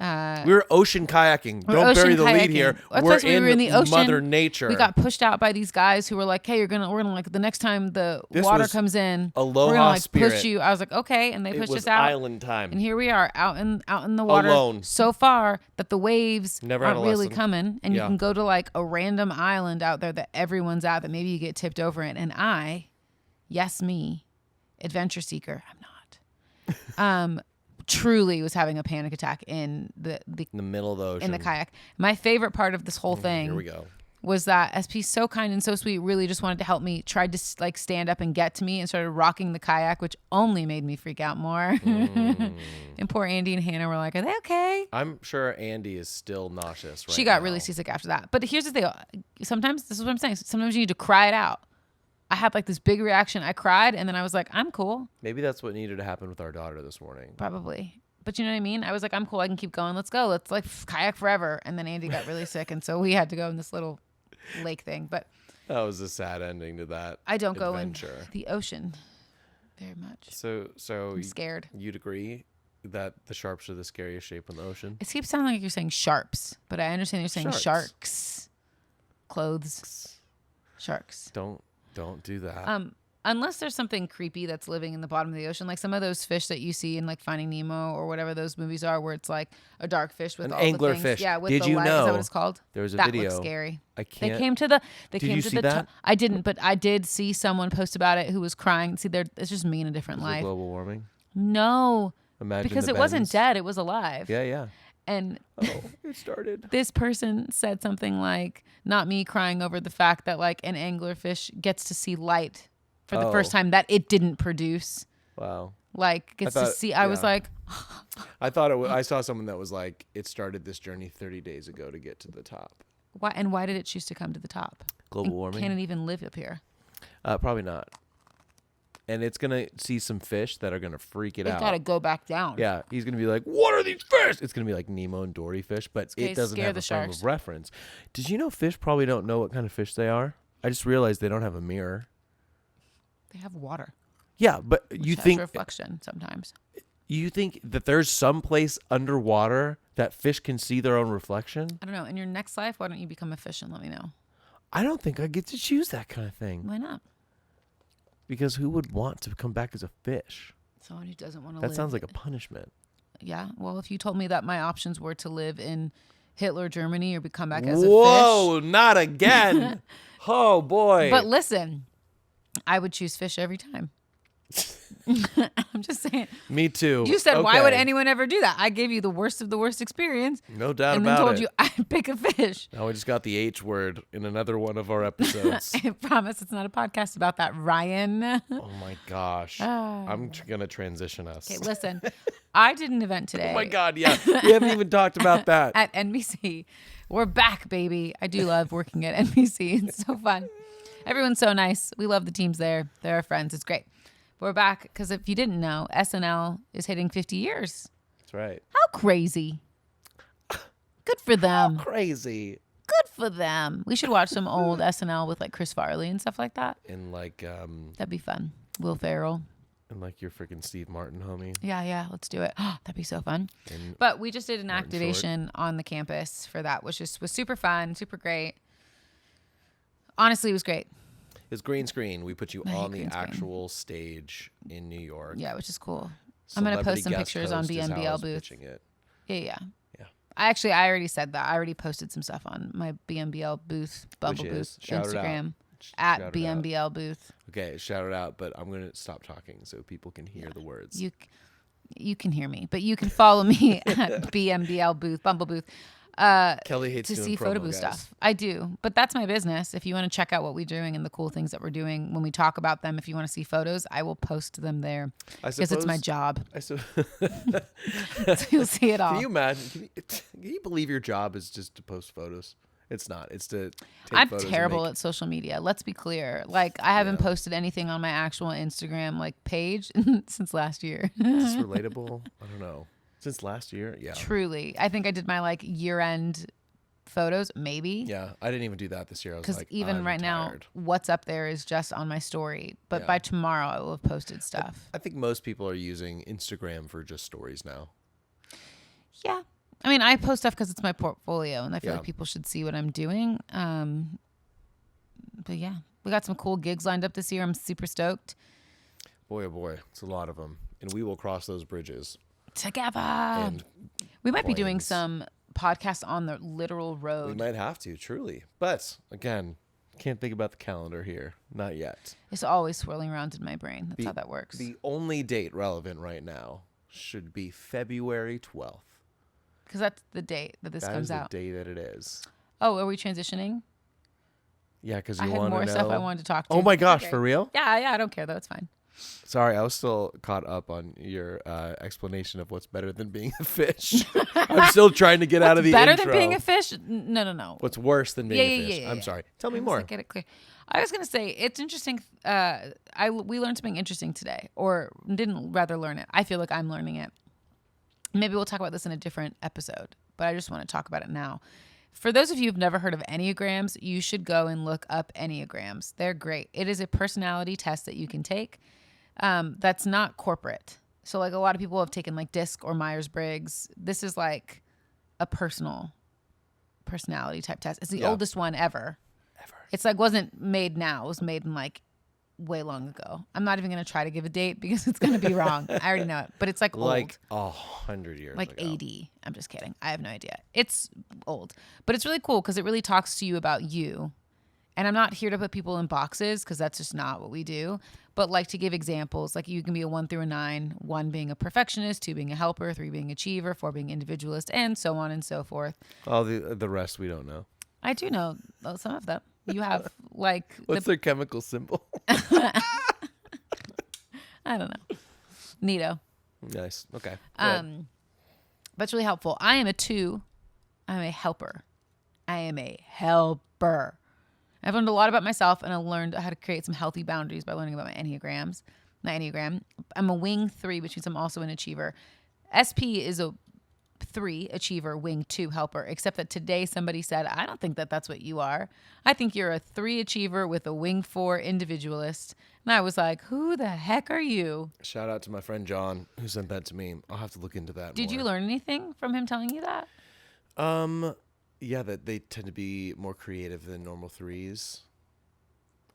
Speaker 1: We were ocean kayaking.
Speaker 2: We're
Speaker 1: Don't
Speaker 2: ocean
Speaker 1: bury the lead
Speaker 2: kayaking.
Speaker 1: here.
Speaker 2: That's
Speaker 1: We're
Speaker 2: why we were in the ocean.
Speaker 1: Mother Nature.
Speaker 2: we got pushed out by these guys who were like, "Hey, we're gonna like the next time the
Speaker 1: This
Speaker 2: water
Speaker 1: was
Speaker 2: comes in,
Speaker 1: Aloha
Speaker 2: we're gonna like
Speaker 1: spirit.
Speaker 2: push you." I was like, "Okay," and they
Speaker 1: It
Speaker 2: pushed
Speaker 1: was
Speaker 2: us out.
Speaker 1: island time.
Speaker 2: And here we are out in the water
Speaker 1: Alone.
Speaker 2: so far that the waves
Speaker 1: Never had
Speaker 2: aren't
Speaker 1: a
Speaker 2: really
Speaker 1: lesson.
Speaker 2: coming. And
Speaker 1: Yeah.
Speaker 2: you can go to like a random island out there that everyone's at that maybe you get tipped over it. And yes, me, adventure seeker, I'm not. Truly was having a panic attack in the
Speaker 1: in the middle of the ocean.
Speaker 2: in the kayak. My favorite part of this whole thing
Speaker 1: Here we go.
Speaker 2: was that SP's so kind and so sweet, really just wanted to help me, tried to like stand up and get to me and started rocking the kayak, which only made me freak out more. And poor Andy and Hannah were like, "Are they okay?"
Speaker 1: I'm sure Andy is still nauseous right
Speaker 2: She got
Speaker 1: now.
Speaker 2: really seasick after that. But here's the thing. Sometimes, this is what I'm saying, sometimes you need to cry it out. I had like this big reaction. I cried and then I was like, I'm cool.
Speaker 1: Maybe that's what needed to happen with our daughter this morning.
Speaker 2: Probably. But you know what I mean? I was like, I'm cool. I can keep going. Let's go. Let's like kayak forever. And then Andy got really sick. And so we had to go in this little lake thing. But
Speaker 1: That was a sad ending to that.
Speaker 2: I don't go in
Speaker 1: adventure.
Speaker 2: the ocean very much.
Speaker 1: So
Speaker 2: I'm scared.
Speaker 1: You'd agree that the sharks are the scariest shape in the ocean?
Speaker 2: It keeps sounding like you're saying sharps, but I understand you're saying
Speaker 1: Sharks.
Speaker 2: sharks. Clothes. Sharks.
Speaker 1: Don't do that.
Speaker 2: Unless there's something creepy that's living in the bottom of the ocean, like some of those fish that you see in like Finding Nemo or whatever those movies are, where it's like a dark fish with
Speaker 1: An
Speaker 2: all the
Speaker 1: angler
Speaker 2: things.
Speaker 1: fish.
Speaker 2: Yeah, with
Speaker 1: Did
Speaker 2: the
Speaker 1: you
Speaker 2: light. Is that
Speaker 1: know
Speaker 2: what it's called?
Speaker 1: there was a
Speaker 2: that
Speaker 1: video.
Speaker 2: looks scary.
Speaker 1: I can't.
Speaker 2: They came to the. They
Speaker 1: Did
Speaker 2: came
Speaker 1: you
Speaker 2: to
Speaker 1: see
Speaker 2: the.
Speaker 1: that?
Speaker 2: I didn't, but I did see someone post about it who was crying. See, it's just me in a different
Speaker 1: Is it
Speaker 2: life.
Speaker 1: global warming?
Speaker 2: No,
Speaker 1: Imagine
Speaker 2: because
Speaker 1: the
Speaker 2: it wasn't
Speaker 1: bends.
Speaker 2: dead; it was alive.
Speaker 1: Yeah.
Speaker 2: And
Speaker 1: Oh, it started.
Speaker 2: this person said something like, not me crying over the fact that like an anglerfish gets to see light for the first
Speaker 1: Oh.
Speaker 2: time that it didn't produce.
Speaker 1: Wow.
Speaker 2: Like gets to
Speaker 1: thought-
Speaker 2: see. I was
Speaker 1: yeah.
Speaker 2: like,
Speaker 1: I thought I saw someone that was like, it started this journey 30 days ago to get to the top.
Speaker 2: why? And why did it choose to come to the top?
Speaker 1: Global
Speaker 2: And
Speaker 1: warming?
Speaker 2: Can it even live up here?
Speaker 1: Probably not. And it's gonna see some fish that are gonna freak it
Speaker 2: It
Speaker 1: out.
Speaker 2: got to go back down.
Speaker 1: Yeah, he's gonna be like, "What are these fish?" It's gonna be like Nemo and Dory fish, but
Speaker 2: Okay,
Speaker 1: it doesn't
Speaker 2: scare
Speaker 1: have
Speaker 2: the
Speaker 1: a frame
Speaker 2: sharks.
Speaker 1: of reference. Did you know fish probably don't know what kind of fish they are? I just realized they don't have a mirror.
Speaker 2: They have water.
Speaker 1: Yeah, but
Speaker 2: Which
Speaker 1: you
Speaker 2: has
Speaker 1: think
Speaker 2: reflection sometimes?
Speaker 1: that there's some place underwater that fish can see their own reflection?
Speaker 2: I don't know. In your next life, why don't you become a fish and let me know?
Speaker 1: I don't think I get to choose that kind of thing.
Speaker 2: Why not?
Speaker 1: Because who would want to come back as a fish?
Speaker 2: Someone who doesn't want to
Speaker 1: That
Speaker 2: live.
Speaker 1: sounds like a punishment.
Speaker 2: Yeah. Well, if you told me that my options were to live in Hitler Germany or become back as
Speaker 1: Whoa, not again. Oh,
Speaker 2: a
Speaker 1: boy.
Speaker 2: fish. But listen, I would choose fish every time. I'm just saying.
Speaker 1: Me too.
Speaker 2: You said, why would
Speaker 1: Okay.
Speaker 2: anyone ever do that? I gave you the worst of the worst experience.
Speaker 1: No doubt
Speaker 2: and
Speaker 1: about
Speaker 2: then told
Speaker 1: it.
Speaker 2: you I'd pick a fish.
Speaker 1: Now we just got the H word in another one of our episodes.
Speaker 2: I promise it's not a podcast about that, Ryan.
Speaker 1: Oh my gosh. I'm gonna transition us.
Speaker 2: Okay, listen. I did an event today.
Speaker 1: Oh my God, yeah. We haven't even talked about that.
Speaker 2: At NBC. We're back, baby. I do love working at NBC. It's so fun. Everyone's so nice. We love the teams there. They're our friends. It's great. We're back because if you didn't know, SNL is hitting 50 years.
Speaker 1: That's right.
Speaker 2: How crazy. Good for them.
Speaker 1: Crazy.
Speaker 2: Good for them. We should watch some old SNL with like Chris Farley and stuff like that.
Speaker 1: And like
Speaker 2: That'd be fun. Will Ferrell.
Speaker 1: and like your freaking Steve Martin homie.
Speaker 2: Yeah, let's do it. That'd be so fun.
Speaker 1: And
Speaker 2: But we just did an
Speaker 1: Martin
Speaker 2: activation on the campus for that, which was super fun, super great. Honestly, it was great.
Speaker 1: it's green screen. We put you
Speaker 2: I hate
Speaker 1: on the
Speaker 2: green screen.
Speaker 1: actual stage in New York.
Speaker 2: Yeah, which is cool. I'm gonna post some
Speaker 1: Celebrity guest
Speaker 2: pictures on
Speaker 1: host is how I
Speaker 2: BNBL
Speaker 1: was
Speaker 2: booth.
Speaker 1: pitching it.
Speaker 2: Yeah.
Speaker 1: Yeah.
Speaker 2: I already said that. I already posted some stuff on my BNBL booth, Bumble
Speaker 1: Which
Speaker 2: booth,
Speaker 1: is? Shout it out.
Speaker 2: Instagram
Speaker 1: Shout
Speaker 2: at
Speaker 1: it out.
Speaker 2: BNBL booth.
Speaker 1: Okay, shout it out, but I'm gonna stop talking so people can hear the words.
Speaker 2: You can hear me, but you can follow me at BNBL booth, Bumble booth.
Speaker 1: Kelly hates
Speaker 2: To
Speaker 1: doing
Speaker 2: see
Speaker 1: promo,
Speaker 2: photo booth
Speaker 1: guys.
Speaker 2: stuff. I do, but that's my business. If you want to check out what we're doing and the cool things that we're doing when we talk about them, if you want to see photos, I will post them there because it's my job.
Speaker 1: So
Speaker 2: You'll see it all.
Speaker 1: Can you imagine? Can you believe your job is just to post photos? It's not. It's to take
Speaker 2: I'm
Speaker 1: photos and
Speaker 2: terrible
Speaker 1: make-
Speaker 2: at social media. Let's be clear. Like I haven't posted anything on my actual Instagram like page since last year.
Speaker 1: Is this relatable? I don't know. Since last year? Yeah.
Speaker 2: Truly, I think I did my like year-end photos, maybe.
Speaker 1: Yeah, I didn't even do that this year. I was
Speaker 2: Because
Speaker 1: like,
Speaker 2: even
Speaker 1: I'm
Speaker 2: right
Speaker 1: tired.
Speaker 2: now, what's up there is just on my story. But
Speaker 1: Yeah.
Speaker 2: by tomorrow, I will have posted stuff.
Speaker 1: I think most people are using Instagram for just stories now.
Speaker 2: Yeah. I mean, I post stuff because it's my portfolio, and I feel
Speaker 1: Yeah.
Speaker 2: like people should see what I'm doing. But yeah, we got some cool gigs lined up this year. I'm super stoked.
Speaker 1: Boy, oh boy, it's a lot of them, and we will cross those bridges.
Speaker 2: Together.
Speaker 1: And
Speaker 2: We might be doing
Speaker 1: planes.
Speaker 2: some podcasts on the literal
Speaker 1: we
Speaker 2: road.
Speaker 1: might have to, truly. But again, can't think about the calendar here. Not yet.
Speaker 2: It's always swirling around in my brain. That's how that works.
Speaker 1: The only date relevant right now should be February 12th.
Speaker 2: Because that's the date that this
Speaker 1: That
Speaker 2: comes
Speaker 1: is the
Speaker 2: out.
Speaker 1: day that it is.
Speaker 2: Oh, are we transitioning?
Speaker 1: Yeah, because
Speaker 2: I
Speaker 1: you
Speaker 2: had
Speaker 1: want to
Speaker 2: more
Speaker 1: know.
Speaker 2: stuff I wanted to talk to.
Speaker 1: Oh my gosh,
Speaker 2: Okay.
Speaker 1: for real?
Speaker 2: Yeah, I don't care though. It's fine.
Speaker 1: Sorry, I was still caught up on your explanation of what's better than being a fish. I'm still trying to get out of the
Speaker 2: Better
Speaker 1: intro.
Speaker 2: than being a fish? No.
Speaker 1: What's worse than being a fish?
Speaker 2: Yeah.
Speaker 1: I'm sorry. Tell me
Speaker 2: I was
Speaker 1: more.
Speaker 2: like, get it clear. I was gonna say it's interesting. We learned something interesting today, or didn't rather learn it. I feel like I'm learning it. Maybe we'll talk about this in a different episode, but I just want to talk about it now. For those of you who've never heard of Enneagrams, you should go and look up Enneagrams. They're great. It is a personality test that you can take. That's not corporate. So like a lot of people have taken like DISC or Myers-Briggs. This is like a personal personality type test. It's the oldest one ever. It's like wasn't made now. It was made in like way long ago. I'm not even going to try to give a date because it's going to be wrong. I already know it. But it's like
Speaker 1: Like
Speaker 2: old.
Speaker 1: 100 years
Speaker 2: Like
Speaker 1: ago.
Speaker 2: 80. I'm just kidding. I have no idea. It's old. But it's really cool because it really talks to you about you. And I'm not here to put people in boxes because that's just not what we do. But like to give examples, like you can be a 1 through a 9, 1 being a perfectionist, 2 being a helper, 3 being achiever, 4 being individualist, and so on and so forth.
Speaker 1: All the rest we don't know.
Speaker 2: I do know some of them. You have like
Speaker 1: What's their chemical symbol?
Speaker 2: I don't know. Neato.
Speaker 1: Nice. Okay.
Speaker 2: But it's really helpful. I am a 2. I'm a helper. I am a helper. I've learned a lot about myself, and I learned how to create some healthy boundaries by learning about my Enneagram. I'm a wing 3, which means I'm also an achiever. SP is a 3 achiever, wing 2 helper, except that today somebody said, I don't think that that's what you are. I think you're a 3 achiever with a wing 4 individualist. And I was like, who the heck are you?
Speaker 1: Shout out to my friend John who sent that to me. I'll have to look into that
Speaker 2: Did
Speaker 1: more.
Speaker 2: you learn anything from him telling you that?
Speaker 1: Yeah, that they tend to be more creative than normal 3s.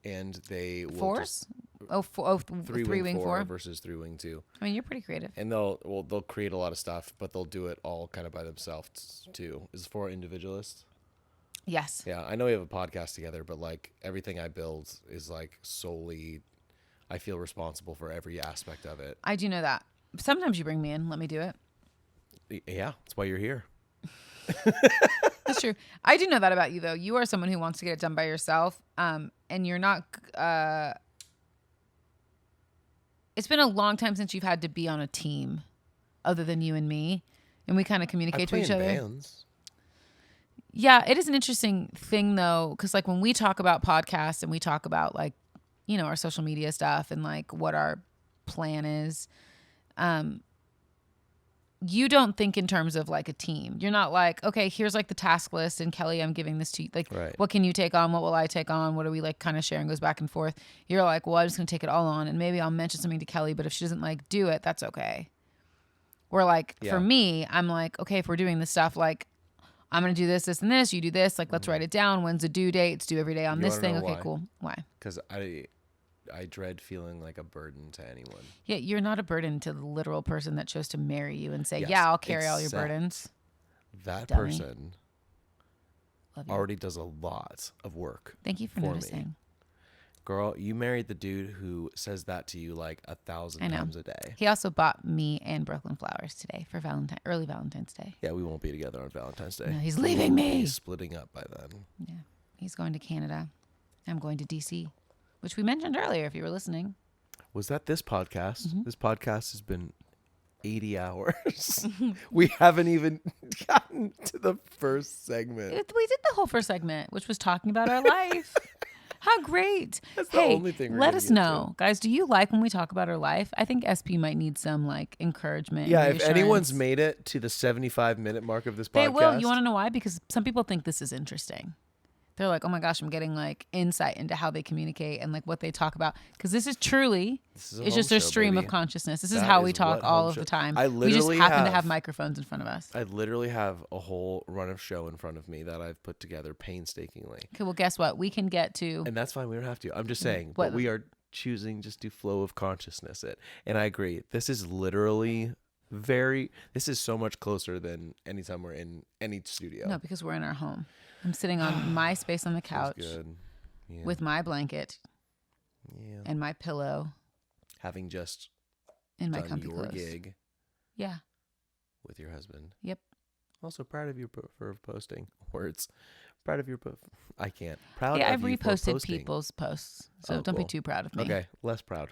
Speaker 1: And they will
Speaker 2: 4s?
Speaker 1: just
Speaker 2: Three wing 4
Speaker 1: versus 3 wing 2.
Speaker 2: I mean, you're pretty creative.
Speaker 1: And they'll create a lot of stuff, but they'll do it all kind of by themselves too. Is 4 individualist?
Speaker 2: Yes.
Speaker 1: Yeah, I know we have a podcast together, but like everything I build is like solely I feel responsible for every aspect of it.
Speaker 2: I do know that. Sometimes you bring me in, let me do it.
Speaker 1: Yeah, that's why you're here.
Speaker 2: That's true. I do know that about you, though. You are someone who wants to get it done by yourself, and you're not. It's been a long time since you've had to be on a team, other than you and me, and we kind of communicate to each other.
Speaker 1: Bands.
Speaker 2: Yeah, it is an interesting thing though, because like when we talk about podcasts and we talk about like, you know, our social media stuff and like what our plan is, you don't think in terms of like a team. You're not like, okay, here's like the task list and Kelly, I'm giving this to you. Like, What can you take on? What will I take on? What are we like kind of sharing goes back and forth. You're like, well, I'm just going to take it all on and maybe I'll mention something to Kelly, but if she doesn't like do it, that's okay. Or like for me, I'm like, okay, if we're doing this stuff, like I'm going to do this, this, and this. You do this. Like, let's write it down. When's the due date? It's due every day on this thing. Okay, cool. Why?
Speaker 1: Because I dread feeling like a burden to anyone.
Speaker 2: Yeah, you're not a burden to the literal person that chose to marry you and say, yeah, I'll carry all your burdens.
Speaker 1: That
Speaker 2: Dummy.
Speaker 1: person already does a lot of work.
Speaker 2: Thank you for noticing.
Speaker 1: Me. Girl, you married the dude who says that to you like 1,000 times a day.
Speaker 2: He also bought me and Brooklyn flowers today for early Valentine's Day.
Speaker 1: Yeah, we won't be together on Valentine's Day.
Speaker 2: No, he's leaving me.
Speaker 1: He's splitting up by then.
Speaker 2: Yeah, he's going to Canada. I'm going to DC, which we mentioned earlier if you were listening. Was
Speaker 1: that this podcast? Mm-hmm. This podcast has been 80 hours. We haven't even gotten to the first segment.
Speaker 2: We did the whole first segment, which was talking about our life. How great.
Speaker 1: That's the only thing we're
Speaker 2: let us know. Guys, do you like when we talk about our life? I think SP might need some like encouragement.
Speaker 1: Yeah, if anyone's made it to the 75-minute mark of this podcast.
Speaker 2: They will. You want to know why? Because some people think this is interesting. They're like, oh my gosh, I'm getting like insight into how they communicate and like what they talk about. Because this is truly, it's just their stream of consciousness. This is how we talk all of the time. We just happen to have microphones in front of us.
Speaker 1: I literally have a whole run of show in front of me that I've put together painstakingly.
Speaker 2: Okay, well, guess what? We can get to.
Speaker 1: And that's fine. We don't have to. I'm just saying. But we are choosing just to flow of consciousness it. And I agree. This is literally this is so much closer than anytime we're in any studio.
Speaker 2: No, because we're in our home. I'm sitting on my space on the couch with my blanket and my pillow.
Speaker 1: Having just
Speaker 2: in my comfy
Speaker 1: your
Speaker 2: clothes.
Speaker 1: Gig.
Speaker 2: Yeah.
Speaker 1: With your husband.
Speaker 2: Yep.
Speaker 1: Also proud of you for posting words. Proud of your I can't. Proud of
Speaker 2: I've
Speaker 1: you
Speaker 2: reposted people's posts. So don't be too proud of me.
Speaker 1: Okay, less proud.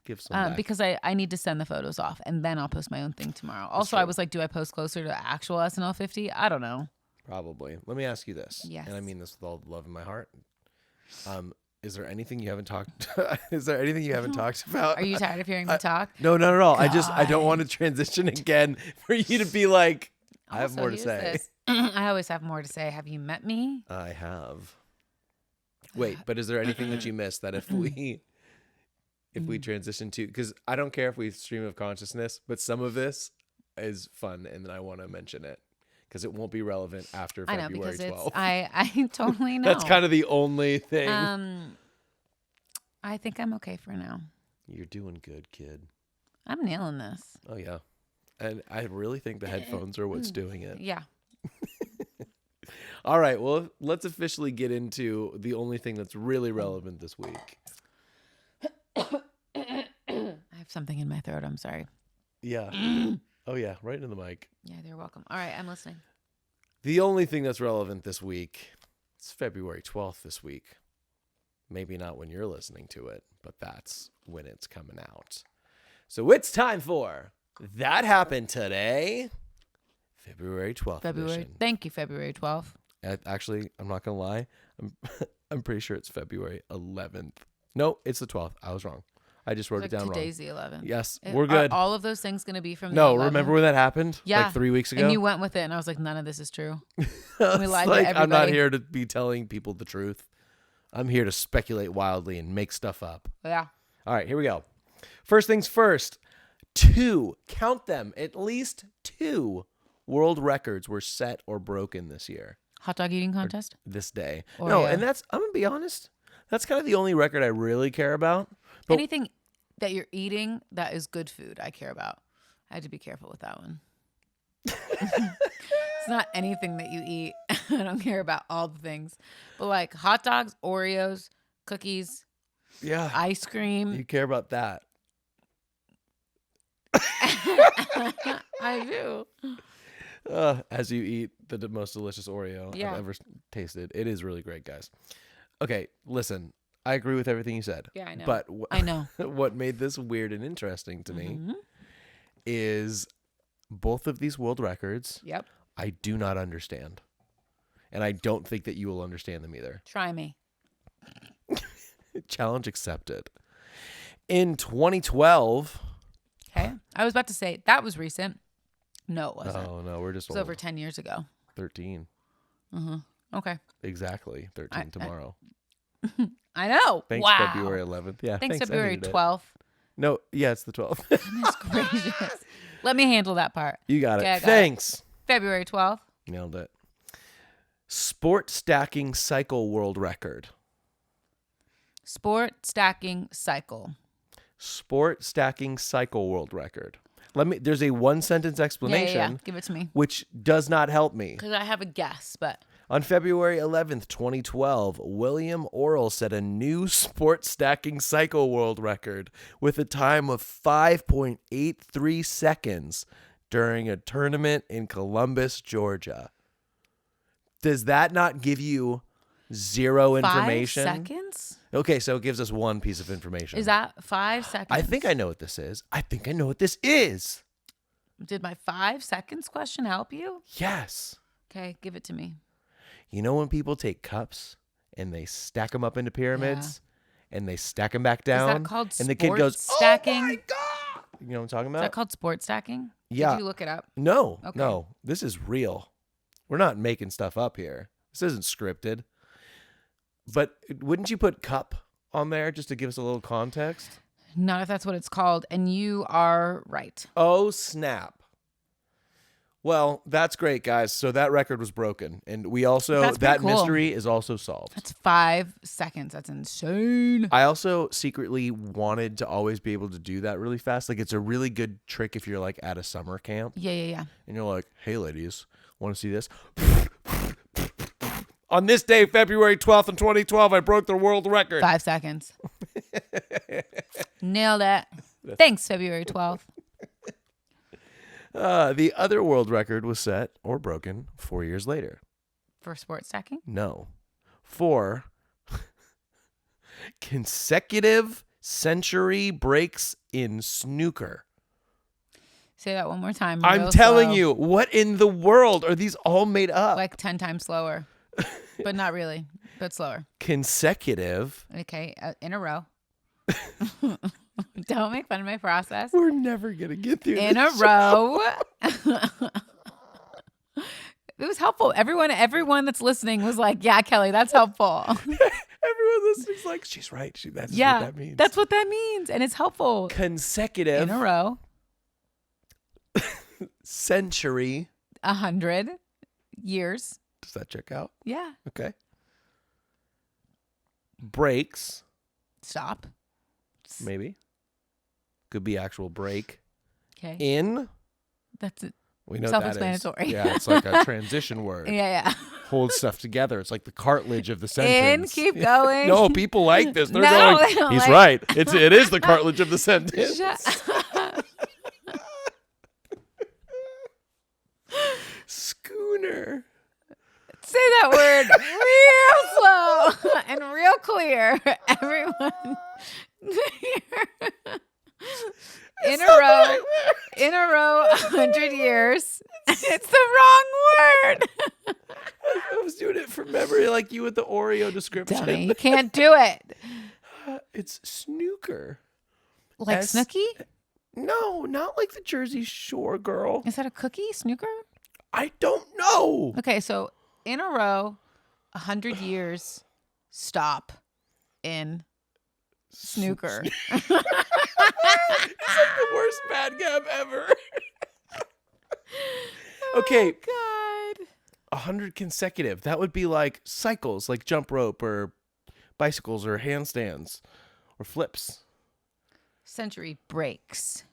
Speaker 1: Give some back.
Speaker 2: Because I need to send the photos off and then I'll post my own thing tomorrow. Also, I was like, do I post closer to actual SNL 50? I don't know.
Speaker 1: Probably. Let me ask you this.
Speaker 2: Yes.
Speaker 1: And I mean this with all the love in my heart. Is there anything you haven't talked about?
Speaker 2: Are you tired of hearing me talk?
Speaker 1: No, not at all. God. I don't want to transition again for you to be like, I have more to say.
Speaker 2: I always have more to say. Have you met me?
Speaker 1: I have. Wait, but is there anything that you missed that if we transition to, because I don't care if we stream of consciousness, but some of this is fun and then I want to mention it. Because it won't be relevant after February 12th. I know, because
Speaker 2: I totally know.
Speaker 1: That's kind of the only thing.
Speaker 2: I think I'm okay for now.
Speaker 1: You're doing good, kid.
Speaker 2: I'm nailing this.
Speaker 1: Oh, yeah. And I really think the headphones are what's doing it.
Speaker 2: Yeah.
Speaker 1: All right. Well, let's officially get into the only thing that's really relevant this week.
Speaker 2: I have something in my throat. I'm sorry.
Speaker 1: Yeah. Oh, yeah. Right into the mic.
Speaker 2: Yeah, you're welcome. All right. I'm listening.
Speaker 1: The only thing that's relevant this week, it's February 12th this week. Maybe not when you're listening to it, but that's when it's coming out. So it's time for That Happened Today, February 12th edition.
Speaker 2: Thank you, February 12th.
Speaker 1: Actually, I'm not going to lie. I'm pretty sure it's February 11th. No, it's the 12th. I was wrong. I just wrote it down wrong.
Speaker 2: Today's the 11th.
Speaker 1: Yes, we're good.
Speaker 2: Are all of those things going to be from the
Speaker 1: No,
Speaker 2: 11th?
Speaker 1: Remember when that happened?
Speaker 2: Yeah.
Speaker 1: Like 3 weeks ago?
Speaker 2: And you went with it, and I was like, none of this is true. We lied to everybody.
Speaker 1: I'm not here to be telling people the truth. I'm here to speculate wildly and make stuff up.
Speaker 2: Yeah.
Speaker 1: All right, here we go. First things first. 2, count them, at least 2 world records were set or broken this year.
Speaker 2: Hot dog eating contest?
Speaker 1: This day.
Speaker 2: Oreo.
Speaker 1: No, and I'm going to be honest. That's kind of the only record I really care about.
Speaker 2: But anything that you're eating that is good food, I care about. I had to be careful with that one. It's not anything that you eat. I don't care about all the things. But like hot dogs, Oreos, cookies,
Speaker 1: Yeah.
Speaker 2: ice cream.
Speaker 1: You care about that.
Speaker 2: I do.
Speaker 1: As you eat the most delicious Oreo
Speaker 2: Yeah.
Speaker 1: I've ever tasted. It is really great, guys. Okay, listen. I agree with everything you said.
Speaker 2: Yeah, I know.
Speaker 1: But
Speaker 2: I know.
Speaker 1: what made this weird and interesting to me is both of these world records.
Speaker 2: Yep.
Speaker 1: I do not understand. And I don't think that you will understand them either.
Speaker 2: Try me.
Speaker 1: Challenge accepted. In 2012.
Speaker 2: Okay. I was about to say that was recent. No, it wasn't.
Speaker 1: Oh, no. We're just
Speaker 2: It was over 10 years ago.
Speaker 1: 13.
Speaker 2: Okay.
Speaker 1: Exactly. 13 tomorrow.
Speaker 2: I know.
Speaker 1: Thanks,
Speaker 2: wow.
Speaker 1: February 11th. Yeah.
Speaker 2: Thanks,
Speaker 1: I
Speaker 2: February
Speaker 1: needed it.
Speaker 2: 12th.
Speaker 1: No. Yeah, it's the 12th.
Speaker 2: Goodness gracious. Let me handle that part.
Speaker 1: You got it.
Speaker 2: Okay, I got
Speaker 1: Thanks.
Speaker 2: February 12th.
Speaker 1: Nailed it. Sport stacking cycle world record.
Speaker 2: Sport stacking cycle.
Speaker 1: Sport stacking cycle world record. There's a one sentence explanation.
Speaker 2: Yeah. Give it to me.
Speaker 1: Which does not help me.
Speaker 2: Because I have a guess, but.
Speaker 1: On February 11th, 2012, William Orrell set a new sport stacking cycle world record with a time of 5.83 seconds during a tournament in Columbus, Georgia. Does that not give you zero information?
Speaker 2: 5 seconds?
Speaker 1: Okay, so it gives us one piece of information.
Speaker 2: Is that 5 seconds?
Speaker 1: I think I know what this is. I think I know what this is.
Speaker 2: Did my 5 seconds question help you?
Speaker 1: Yes.
Speaker 2: Okay, give it to me.
Speaker 1: You know when people take cups and they stack them up into pyramids and they stack them back down?
Speaker 2: Is that called
Speaker 1: and the kid goes,
Speaker 2: stacking?
Speaker 1: "Oh my God!" You know what I'm talking about?
Speaker 2: Is that called sport stacking?
Speaker 1: Yeah.
Speaker 2: Did you look it up?
Speaker 1: No,
Speaker 2: Okay.
Speaker 1: no. This is real. We're not making stuff up here. This isn't scripted. But wouldn't you put cup on there just to give us a little context?
Speaker 2: Not if that's what it's called. And you are right.
Speaker 1: Oh, snap. Well, that's great, guys. So that record was broken. And we also,
Speaker 2: That's pretty
Speaker 1: that
Speaker 2: cool.
Speaker 1: mystery is also solved.
Speaker 2: That's 5 seconds. That's insane.
Speaker 1: I also secretly wanted to always be able to do that really fast. Like, it's a really good trick if you're like at a summer camp
Speaker 2: Yeah.
Speaker 1: and you're like, "Hey, ladies, want to see this?" On this day, February 12th in 2012, I broke the world record.
Speaker 2: 5 seconds. Nailed it. Thanks, February 12th.
Speaker 1: The other world record was set or broken 4 years later.
Speaker 2: For sport stacking?
Speaker 1: No. 4 consecutive century breaks in snooker.
Speaker 2: Say that one more time.
Speaker 1: I'm
Speaker 2: real
Speaker 1: telling
Speaker 2: slow.
Speaker 1: you, what in the world are these all made up?
Speaker 2: Like 10 times slower. But not really. But slower.
Speaker 1: Consecutive.
Speaker 2: Okay. In a row. Don't make fun of my process.
Speaker 1: We're never going to get through
Speaker 2: In a
Speaker 1: this
Speaker 2: row. It was helpful. Everyone that's listening was like, "Yeah, Kelly, that's helpful."
Speaker 1: Everyone listening's like, she's right. That's what that means.
Speaker 2: That's what that means. And it's helpful.
Speaker 1: Consecutive.
Speaker 2: In a row.
Speaker 1: Century.
Speaker 2: 100 years.
Speaker 1: Does that check out?
Speaker 2: Yeah.
Speaker 1: Okay. Breaks.
Speaker 2: Stop.
Speaker 1: Maybe. Could be actual break.
Speaker 2: Okay.
Speaker 1: In.
Speaker 2: That's it.
Speaker 1: We know
Speaker 2: Self-explanatory.
Speaker 1: That is. Yeah, it's like a transition word.
Speaker 2: Yeah.
Speaker 1: Holds stuff together. It's like the cartilage of the
Speaker 2: In,
Speaker 1: sentence.
Speaker 2: keep going.
Speaker 1: No, people like this. They're
Speaker 2: No,
Speaker 1: going,
Speaker 2: they don't
Speaker 1: he's
Speaker 2: like-
Speaker 1: right. It is the cartilage of the sentence.
Speaker 2: Shut up.
Speaker 1: Schooner.
Speaker 2: Say that word real slow and real clear. Everyone. In a row, 100 years. It's the wrong word.
Speaker 1: I was doing it from memory like you with the Oreo description.
Speaker 2: Dummy, you can't do it.
Speaker 1: It's snooker.
Speaker 2: Like
Speaker 1: S-
Speaker 2: Snooki?
Speaker 1: No, not like the Jersey Shore girl.
Speaker 2: Is that a cookie? Snooker?
Speaker 1: I don't know.
Speaker 2: Okay, so in a row, 100 years, stop in snooker.
Speaker 1: It's like the worst bad gap ever. Okay.
Speaker 2: Oh, God.
Speaker 1: 100 consecutive. That would be like cycles, like jump rope or bicycles or handstands or flips.
Speaker 2: Century breaks.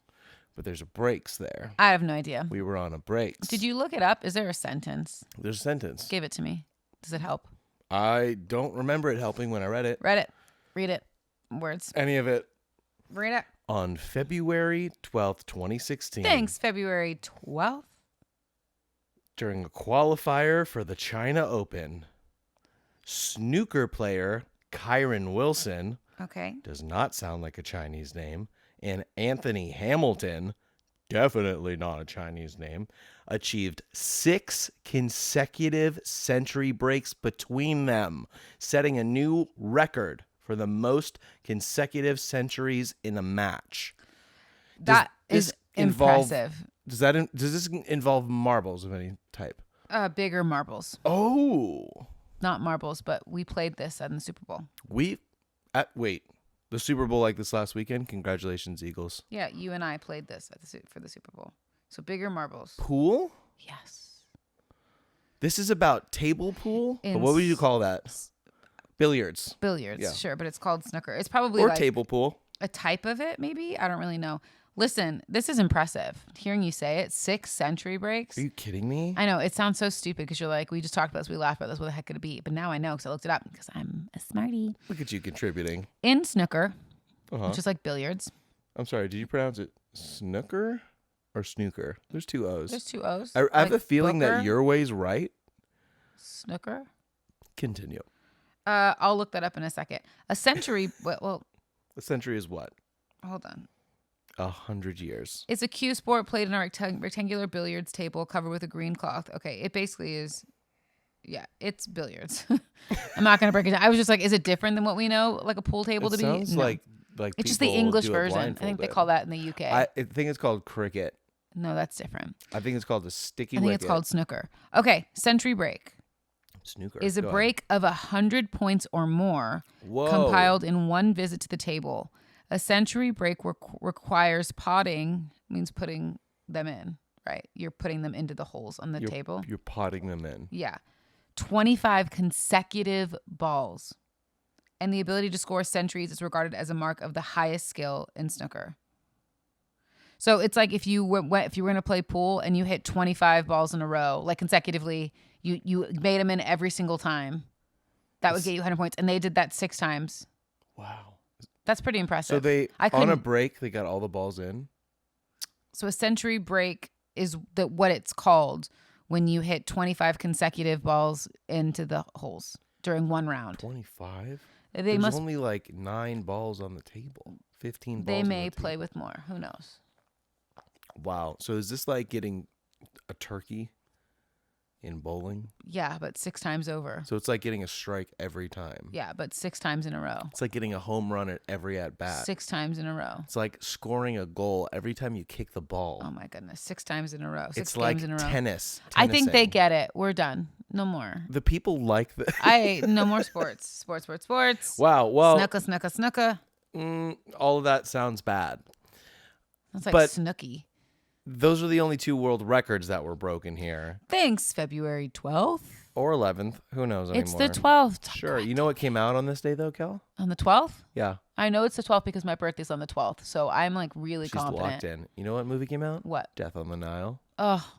Speaker 1: But there's a breaks there.
Speaker 2: I have no idea.
Speaker 1: We were on a breaks.
Speaker 2: Did you look it up? Is there a sentence?
Speaker 1: There's a sentence.
Speaker 2: Give it to me. Does it help?
Speaker 1: I don't remember it helping when I read it.
Speaker 2: Read it. Read it. Words.
Speaker 1: Any of it.
Speaker 2: Read it.
Speaker 1: On February 12th, 2016.
Speaker 2: Thanks, February 12th.
Speaker 1: During a qualifier for the China Open, snooker player Kyron Wilson,
Speaker 2: Okay.
Speaker 1: does not sound like a Chinese name, and Anthony Hamilton, definitely not a Chinese name, achieved 6 consecutive century breaks between them, setting a new record for the most consecutive centuries in a match.
Speaker 2: That is
Speaker 1: this involve-
Speaker 2: impressive.
Speaker 1: Does this involve marbles of any type?
Speaker 2: Bigger marbles.
Speaker 1: Oh.
Speaker 2: Not marbles, but we played this in the Super Bowl.
Speaker 1: The Super Bowl like this last weekend? Congratulations, Eagles.
Speaker 2: Yeah, you and I played this for the Super Bowl. So bigger marbles.
Speaker 1: Pool?
Speaker 2: Yes.
Speaker 1: This is about table pool? But what would you call that? Billiards.
Speaker 2: Billiards,
Speaker 1: Yeah.
Speaker 2: sure, but it's called snooker. It's probably
Speaker 1: Or
Speaker 2: like
Speaker 1: table pool.
Speaker 2: a type of it, maybe? I don't really know. Listen, this is impressive. Hearing you say it, 6 century breaks.
Speaker 1: Are you kidding me?
Speaker 2: I know, it sounds so stupid because you're like, we just talked about this, we laughed about this, what the heck could it be? But now I know because I looked it up because I'm a smarty.
Speaker 1: Look at you contributing.
Speaker 2: In snooker,
Speaker 1: Uh-huh.
Speaker 2: which is like billiards.
Speaker 1: I'm sorry, did you pronounce it snooker or snooker? There's 2 O's.
Speaker 2: There's 2 O's.
Speaker 1: I have
Speaker 2: like
Speaker 1: a feeling
Speaker 2: Booker,
Speaker 1: that your way's right.
Speaker 2: Snooker?
Speaker 1: Continue.
Speaker 2: I'll look that up in a second. A century, well,
Speaker 1: A century is what?
Speaker 2: hold on.
Speaker 1: 100 years.
Speaker 2: It's a cue sport played in a rectangular billiards table covered with a green cloth. Okay, it basically is, yeah, it's billiards. I'm not going to break it down. I was just like, is it different than what we know, like a pool table to be?
Speaker 1: Sounds
Speaker 2: No.
Speaker 1: like
Speaker 2: It's just the
Speaker 1: people
Speaker 2: English
Speaker 1: do it
Speaker 2: version. I think they
Speaker 1: blindfolded.
Speaker 2: call that in the UK.
Speaker 1: I think it's called cricket.
Speaker 2: No, that's different.
Speaker 1: I think it's called a sticky
Speaker 2: I think
Speaker 1: wicket.
Speaker 2: it's called snooker. Okay, century break
Speaker 1: snooker.
Speaker 2: is a
Speaker 1: Go
Speaker 2: break of 100 points or more
Speaker 1: on. Whoa.
Speaker 2: compiled in one visit to the table. A century break requires potting, means putting them in, right? You're putting them into the holes on the table.
Speaker 1: You're potting them in.
Speaker 2: Yeah. 25 consecutive balls. And the ability to score centuries is regarded as a mark of the highest skill in snooker. So it's like if you were going to play pool and you hit 25 balls in a row, like consecutively, you made them in every single time. That would get you 100 points. And they did that 6 times.
Speaker 1: Wow.
Speaker 2: That's pretty impressive.
Speaker 1: So
Speaker 2: I
Speaker 1: on a
Speaker 2: couldn't-
Speaker 1: break, they got all the balls in?
Speaker 2: So a century break is what it's called when you hit 25 consecutive balls into the holes during one round.
Speaker 1: 25?
Speaker 2: They
Speaker 1: There's
Speaker 2: must.
Speaker 1: only like 9 balls on the table. 15 balls
Speaker 2: They
Speaker 1: on
Speaker 2: may
Speaker 1: the
Speaker 2: play
Speaker 1: table.
Speaker 2: with more. Who knows?
Speaker 1: Wow. So is this like getting a turkey in bowling?
Speaker 2: Yeah, but 6 times over.
Speaker 1: So it's like getting a strike every time.
Speaker 2: Yeah, but 6 times in a row.
Speaker 1: It's like getting a home run at every at bat.
Speaker 2: 6 times in a row.
Speaker 1: It's like scoring a goal every time you kick the ball.
Speaker 2: Oh my goodness, 6 times in a row. 6
Speaker 1: it's
Speaker 2: games
Speaker 1: like
Speaker 2: in a row.
Speaker 1: tennis.
Speaker 2: I think they
Speaker 1: Tennising.
Speaker 2: get it. We're done. No more.
Speaker 1: The people like the.
Speaker 2: No more sports. Sports.
Speaker 1: Wow. Well,
Speaker 2: Snooker.
Speaker 1: all of that sounds bad.
Speaker 2: That's like
Speaker 1: But-
Speaker 2: Snooky.
Speaker 1: Those are the only 2 world records that were broken here,
Speaker 2: Thanks, February 12th.
Speaker 1: or 11th. Who knows anymore?
Speaker 2: It's the 12th.
Speaker 1: Sure. You know what came out on this day though, Kel?
Speaker 2: On the 12th?
Speaker 1: Yeah.
Speaker 2: I know it's the 12th because my birthday's on the 12th. So I'm like really
Speaker 1: She's
Speaker 2: confident.
Speaker 1: locked in. You know what movie came out?
Speaker 2: What?
Speaker 1: Death on the Nile.
Speaker 2: Oh.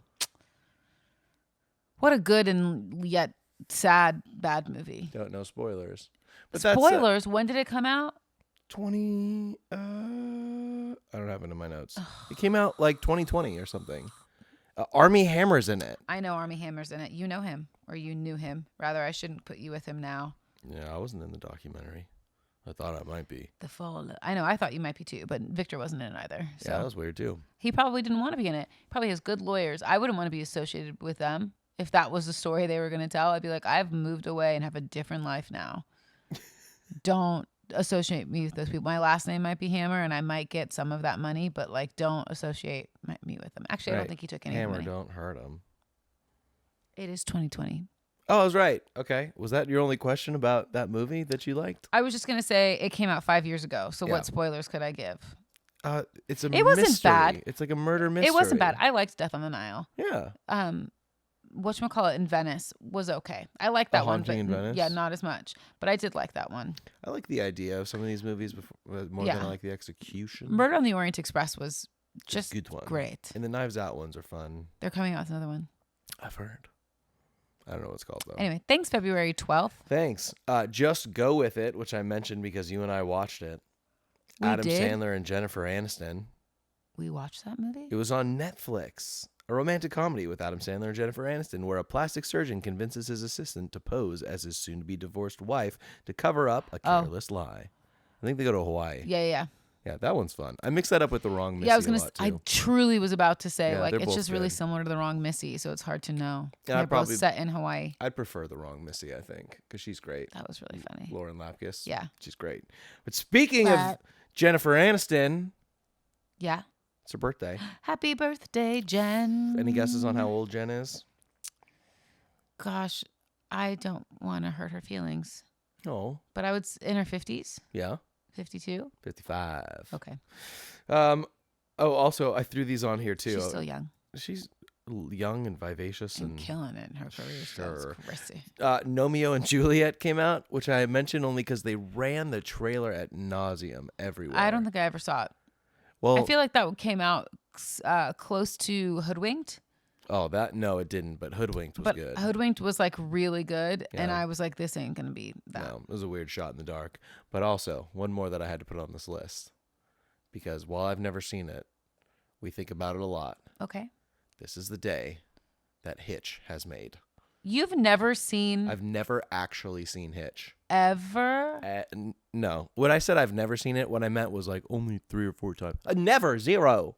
Speaker 2: What a good and yet sad, bad movie.
Speaker 1: Don't know spoilers. But
Speaker 2: Spoilers, when did it come out?
Speaker 1: 20 I don't have it in my notes. It came out like 2020 or something. Army Hammer's in it.
Speaker 2: I know Army Hammer's in it. You know him, or you knew him. Rather, I shouldn't put you with him now.
Speaker 1: Yeah, I wasn't in the documentary. I thought I might be.
Speaker 2: The Fall. I know. I thought you might be too, but Victor wasn't in it either. So
Speaker 1: Yeah, that was weird too.
Speaker 2: he probably didn't want to be in it. Probably has good lawyers. I wouldn't want to be associated with them. If that was the story they were going to tell, I'd be like, I've moved away and have a different life now. Don't associate me with those people. My last name might be Hammer, and I might get some of that money, but like, don't associate me with them. Actually, I don't
Speaker 1: Right.
Speaker 2: think he took any of the
Speaker 1: Hammer,
Speaker 2: money.
Speaker 1: don't hurt him.
Speaker 2: It is 2020.
Speaker 1: Oh, I was right. Okay. Was that your only question about that movie that you liked?
Speaker 2: I was just going to say it came out 5 years ago. So
Speaker 1: Yeah.
Speaker 2: what spoilers could I give?
Speaker 1: It's a
Speaker 2: It wasn't
Speaker 1: mystery.
Speaker 2: bad.
Speaker 1: It's like a murder mystery.
Speaker 2: It wasn't bad. I liked Death on the Nile.
Speaker 1: Yeah.
Speaker 2: Whatchamacallit in Venice was okay. I liked that one.
Speaker 1: Haunting
Speaker 2: But
Speaker 1: in Venice?
Speaker 2: Yeah, not as much. But I did like that one.
Speaker 1: I like the idea of some of these movies more
Speaker 2: Yeah.
Speaker 1: than I like the execution.
Speaker 2: Murder on the Orient Express was just
Speaker 1: good one.
Speaker 2: great.
Speaker 1: And the Knives Out ones are fun.
Speaker 2: They're coming out with another one.
Speaker 1: I've heard. I don't know what it's called though.
Speaker 2: Anyway, thanks, February 12th.
Speaker 1: Thanks. Just Go With It, which I mentioned because you and I watched it.
Speaker 2: We
Speaker 1: Adam
Speaker 2: did?
Speaker 1: Sandler and Jennifer Aniston.
Speaker 2: We watched that movie?
Speaker 1: It was on Netflix. A romantic comedy with Adam Sandler and Jennifer Aniston, where a plastic surgeon convinces his assistant to pose as his soon-to-be divorced wife to cover up a careless lie. I think they go to Hawaii.
Speaker 2: Yeah.
Speaker 1: Yeah, that one's fun. I mixed that up with The Wrong Missy
Speaker 2: Yeah, I was
Speaker 1: a
Speaker 2: gonna.
Speaker 1: lot,
Speaker 2: I
Speaker 1: too.
Speaker 2: truly was about to say,
Speaker 1: Yeah,
Speaker 2: like,
Speaker 1: they're
Speaker 2: it's
Speaker 1: both
Speaker 2: just really
Speaker 1: good.
Speaker 2: similar to The Wrong Missy, so it's hard to know.
Speaker 1: Yeah,
Speaker 2: They're
Speaker 1: I'd probably-
Speaker 2: both set in Hawaii.
Speaker 1: I'd prefer The Wrong Missy, I think, because she's great.
Speaker 2: That was really funny.
Speaker 1: Lauren Lapkus.
Speaker 2: Yeah.
Speaker 1: She's great. But speaking of Jennifer Aniston,
Speaker 2: Yeah.
Speaker 1: it's her birthday.
Speaker 2: Happy birthday, Jen.
Speaker 1: Any guesses on how old Jen is?
Speaker 2: Gosh, I don't want to hurt her feelings,
Speaker 1: Oh,
Speaker 2: but I would in her 50s,
Speaker 1: yeah,
Speaker 2: 52.
Speaker 1: 55.
Speaker 2: Okay,
Speaker 1: Also, I threw these on here, too.
Speaker 2: she's still young
Speaker 1: She's young and vivacious
Speaker 2: and
Speaker 1: and
Speaker 2: killing it in her career.
Speaker 1: Sure.
Speaker 2: It's crazy.
Speaker 1: Nomeo and Juliet came out, which I mentioned only because they ran the trailer at nauseum everywhere.
Speaker 2: I don't think I ever saw it.
Speaker 1: Well,
Speaker 2: I feel like that came out close to Hoodwinked.
Speaker 1: No, it didn't. But Hoodwinked was
Speaker 2: But
Speaker 1: good.
Speaker 2: Hoodwinked was like really good, and
Speaker 1: Yeah.
Speaker 2: I was like, this ain't gonna be that.
Speaker 1: No, it was a weird shot in the dark. But also, one more that I had to put on this list because while I've never seen it, we think about it a lot.
Speaker 2: Okay,
Speaker 1: This is the day that Hitch has made.
Speaker 2: you've never seen
Speaker 1: I've never actually seen Hitch.
Speaker 2: ever?
Speaker 1: No. When I said I've never seen it, what I meant was like only 3 or 4 times. Never, 0.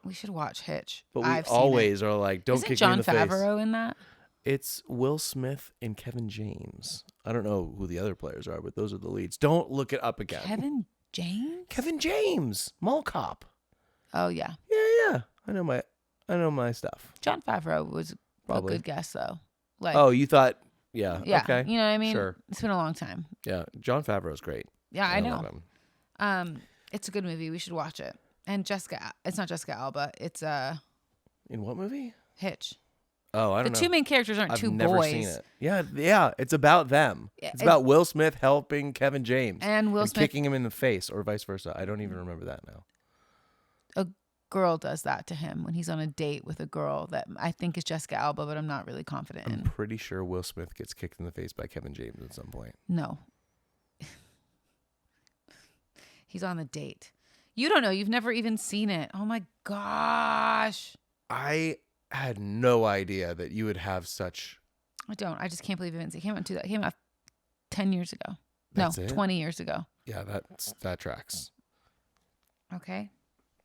Speaker 2: We should watch Hitch.
Speaker 1: But we
Speaker 2: I've seen
Speaker 1: always are like, don't
Speaker 2: Isn't
Speaker 1: kick
Speaker 2: John
Speaker 1: me in the face.
Speaker 2: Favreau in that?
Speaker 1: It's Will Smith and Kevin James. I don't know who the other players are, but those are the leads. Don't look it up again.
Speaker 2: Kevin James?
Speaker 1: Kevin James, Mall Cop.
Speaker 2: Oh yeah.
Speaker 1: Yeah. I know my stuff.
Speaker 2: John Favreau was
Speaker 1: Probably.
Speaker 2: a good guess though. Like
Speaker 1: Oh, you thought? Yeah.
Speaker 2: yeah,
Speaker 1: Okay.
Speaker 2: you know what I mean?
Speaker 1: Sure.
Speaker 2: It's been a long time.
Speaker 1: Yeah. John Favreau's great.
Speaker 2: Yeah, I
Speaker 1: love
Speaker 2: know.
Speaker 1: him.
Speaker 2: It's a good movie. We should watch it. And it's not Jessica Alba. It's
Speaker 1: In what movie?
Speaker 2: Hitch.
Speaker 1: Oh, I
Speaker 2: The
Speaker 1: don't know.
Speaker 2: two main characters aren't
Speaker 1: I've
Speaker 2: two
Speaker 1: never
Speaker 2: boys.
Speaker 1: seen it. Yeah. It's about them.
Speaker 2: Yeah,
Speaker 1: It's about Will Smith helping Kevin James
Speaker 2: And Will Smith,
Speaker 1: kicking him in the face, or vice versa. I don't even remember that now.
Speaker 2: a girl does that to him when he's on a date with a girl that I think is Jessica Alba, but I'm not really confident
Speaker 1: I'm
Speaker 2: in.
Speaker 1: pretty sure Will Smith gets kicked in the face by Kevin James at some point.
Speaker 2: No. He's on the date. You don't know. You've never even seen it. Oh my gosh.
Speaker 1: I had no idea that you would have such.
Speaker 2: I don't. I just can't believe it came out 10 years ago.
Speaker 1: That's
Speaker 2: no,
Speaker 1: it?
Speaker 2: 20 years ago.
Speaker 1: Yeah, that tracks.
Speaker 2: Okay.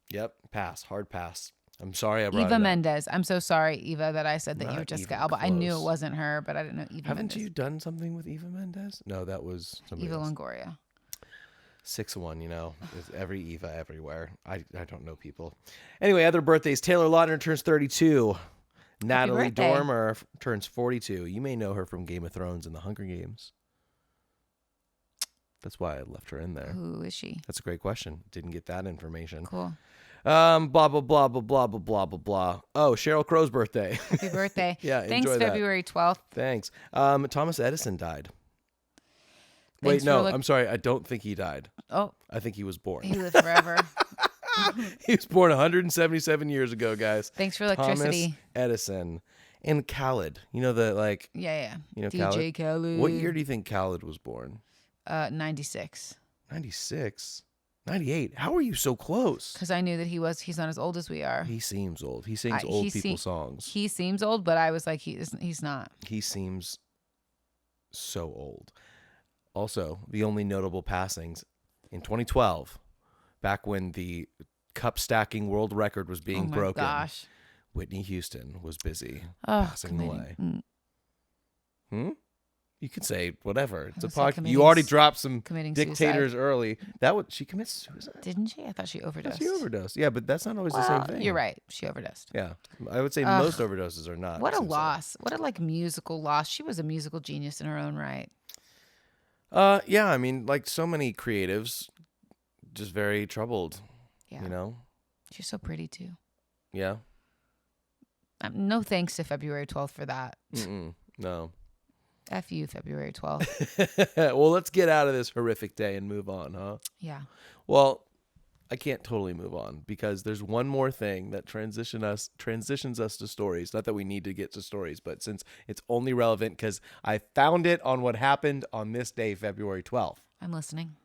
Speaker 1: Yep, pass, hard pass. I'm sorry I brought it
Speaker 2: Eva
Speaker 1: up.
Speaker 2: Mendes. I'm so sorry, Eva, that I said that you
Speaker 1: Not
Speaker 2: were Jessica
Speaker 1: even
Speaker 2: Alba. I knew it
Speaker 1: close.
Speaker 2: wasn't her, but I didn't know Eva
Speaker 1: Haven't
Speaker 2: Mendes.
Speaker 1: you done something with Eva Mendes? No, that was somebody
Speaker 2: Eva
Speaker 1: else.
Speaker 2: Longoria.
Speaker 1: 6'1", there's every Eva everywhere. I don't know people. Anyway, other birthdays. Taylor Lautner turns 32. Natalie
Speaker 2: birthday.
Speaker 1: Dormer turns 42. You may know her from Game of Thrones and The Hunger Games. That's why I left her in there.
Speaker 2: Who is she?
Speaker 1: That's a great question. Didn't get that information.
Speaker 2: Cool.
Speaker 1: Blah, blah, blah, blah, blah, blah, blah, blah, blah. Oh, Sheryl Crow's birthday.
Speaker 2: Happy birthday.
Speaker 1: Yeah,
Speaker 2: Thanks,
Speaker 1: enjoy that.
Speaker 2: February 12th.
Speaker 1: Thanks. Thomas Edison died.
Speaker 2: Thanks
Speaker 1: Wait, no,
Speaker 2: for
Speaker 1: I'm sorry. I don't think he died.
Speaker 2: Oh,
Speaker 1: I think he was born.
Speaker 2: he lived forever.
Speaker 1: He was born 177 years ago, guys.
Speaker 2: Thanks for electricity.
Speaker 1: Thomas Edison. And Khaled. You know the, like,
Speaker 2: Yeah.
Speaker 1: you know
Speaker 2: DJ Kelly.
Speaker 1: What year do you think Khaled was born?
Speaker 2: 96.
Speaker 1: 96? 98? How are you so close?
Speaker 2: Because I knew that he's not as old as we are.
Speaker 1: He seems old. He sings
Speaker 2: he
Speaker 1: old
Speaker 2: se-
Speaker 1: people songs.
Speaker 2: He seems old, but I was like, he's not.
Speaker 1: He seems so old. Also, the only notable passings in 2012, back when the cup stacking world record was being
Speaker 2: oh my
Speaker 1: broken,
Speaker 2: gosh.
Speaker 1: Whitney Houston was busy
Speaker 2: Oh,
Speaker 1: passing away.
Speaker 2: mm,
Speaker 1: You could say whatever. It's a
Speaker 2: was like
Speaker 1: podcast.
Speaker 2: committing
Speaker 1: You already
Speaker 2: s-
Speaker 1: dropped some
Speaker 2: committing
Speaker 1: dictators early. She commits suicide.
Speaker 2: Didn't she? I thought she overdosed.
Speaker 1: She overdosed. Yeah, but that's not always the same thing.
Speaker 2: You're right. She overdosed.
Speaker 1: Yeah, I would say
Speaker 2: Ugh.
Speaker 1: most overdoses are not.
Speaker 2: What a
Speaker 1: suicide.
Speaker 2: loss. What a musical loss. She was a musical genius in her own right.
Speaker 1: Yeah, I mean, like so many creatives, just very troubled.
Speaker 2: Yeah.
Speaker 1: You know.
Speaker 2: She's so pretty too.
Speaker 1: Yeah.
Speaker 2: No thanks to February 12th for that.
Speaker 1: No.
Speaker 2: F you, February 12th.
Speaker 1: Well, let's get out of this horrific day and move on, huh?
Speaker 2: Yeah.
Speaker 1: Well, I can't totally move on because there's one more thing that transitions us to stories. Not that we need to get to stories, but since it's only relevant because I found it on what happened on this day, February 12th.
Speaker 2: I'm listening.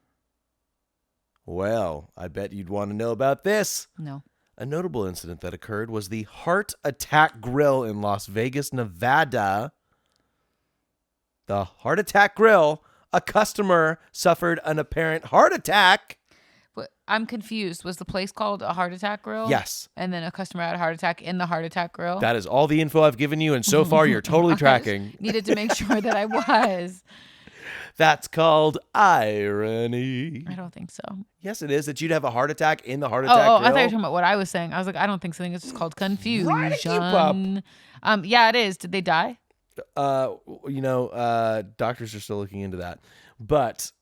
Speaker 1: Well, I bet you'd want to know about this.
Speaker 2: No.
Speaker 1: A notable incident that occurred was the Heart Attack Grill in Las Vegas, Nevada. The Heart Attack Grill, a customer suffered an apparent heart attack.
Speaker 2: I'm confused. Was the place called a Heart Attack Grill?
Speaker 1: Yes.
Speaker 2: And then a customer had a heart attack in the Heart Attack Grill?
Speaker 1: That is all the info I've given you, and so far you're totally tracking.
Speaker 2: Needed to make sure that I was.
Speaker 1: That's called irony.
Speaker 2: I don't think so.
Speaker 1: Yes, it is. That you'd have a heart attack in the Heart Attack Grill.
Speaker 2: I thought you were talking about what I was saying. I was like, I don't think so. I think it's just called confusion.
Speaker 1: Try to keep up.
Speaker 2: Yeah, it is. Did they die?
Speaker 1: Doctors are still looking into that. But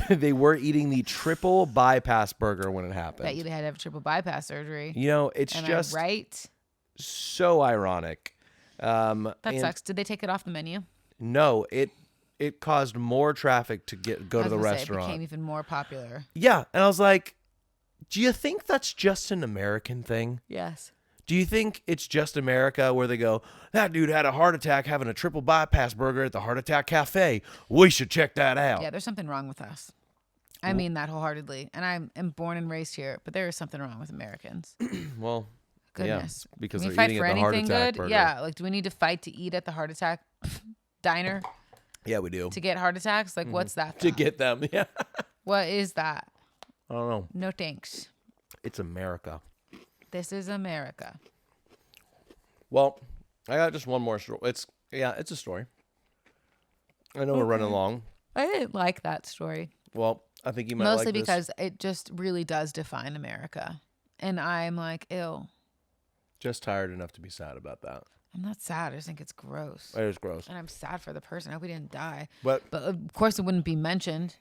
Speaker 1: they were eating the triple bypass burger when it happened.
Speaker 2: That you had to have triple bypass surgery.
Speaker 1: It's
Speaker 2: Am
Speaker 1: just
Speaker 2: I right?
Speaker 1: so ironic.
Speaker 2: That sucks. Did they take it off the menu?
Speaker 1: No, it caused more traffic to go to the restaurant.
Speaker 2: It became even more popular.
Speaker 1: Yeah, and I was like, do you think that's just an American thing?
Speaker 2: Yes.
Speaker 1: Do you think it's just America where they go, that dude had a heart attack having a triple bypass burger at the Heart Attack Cafe. We should check that out.
Speaker 2: Yeah, there's something wrong with us. I mean that wholeheartedly. And I am born and raised here, but there is something wrong with Americans.
Speaker 1: Well,
Speaker 2: goodness.
Speaker 1: yeah, because
Speaker 2: we
Speaker 1: they're
Speaker 2: fight
Speaker 1: eating
Speaker 2: for
Speaker 1: at the Heart
Speaker 2: anything
Speaker 1: Attack
Speaker 2: good?
Speaker 1: burger.
Speaker 2: Yeah, like do we need to fight to eat at the Heart Attack diner?
Speaker 1: Yeah, we do.
Speaker 2: To get heart attacks? Like what's that?
Speaker 1: To get them, yeah.
Speaker 2: What is that?
Speaker 1: I don't know.
Speaker 2: No thanks.
Speaker 1: It's America.
Speaker 2: This is America.
Speaker 1: Well, I got just one more story. It's a story. I know we're running along.
Speaker 2: I didn't like that story.
Speaker 1: Well, I think you might
Speaker 2: Mostly
Speaker 1: like this.
Speaker 2: because it just really does define America. And I'm like, ew.
Speaker 1: Just tired enough to be sad about that.
Speaker 2: I'm not sad. I just think it's gross.
Speaker 1: It is gross.
Speaker 2: And I'm sad for the person. I hope he didn't die.
Speaker 1: But
Speaker 2: of course, it wouldn't be mentioned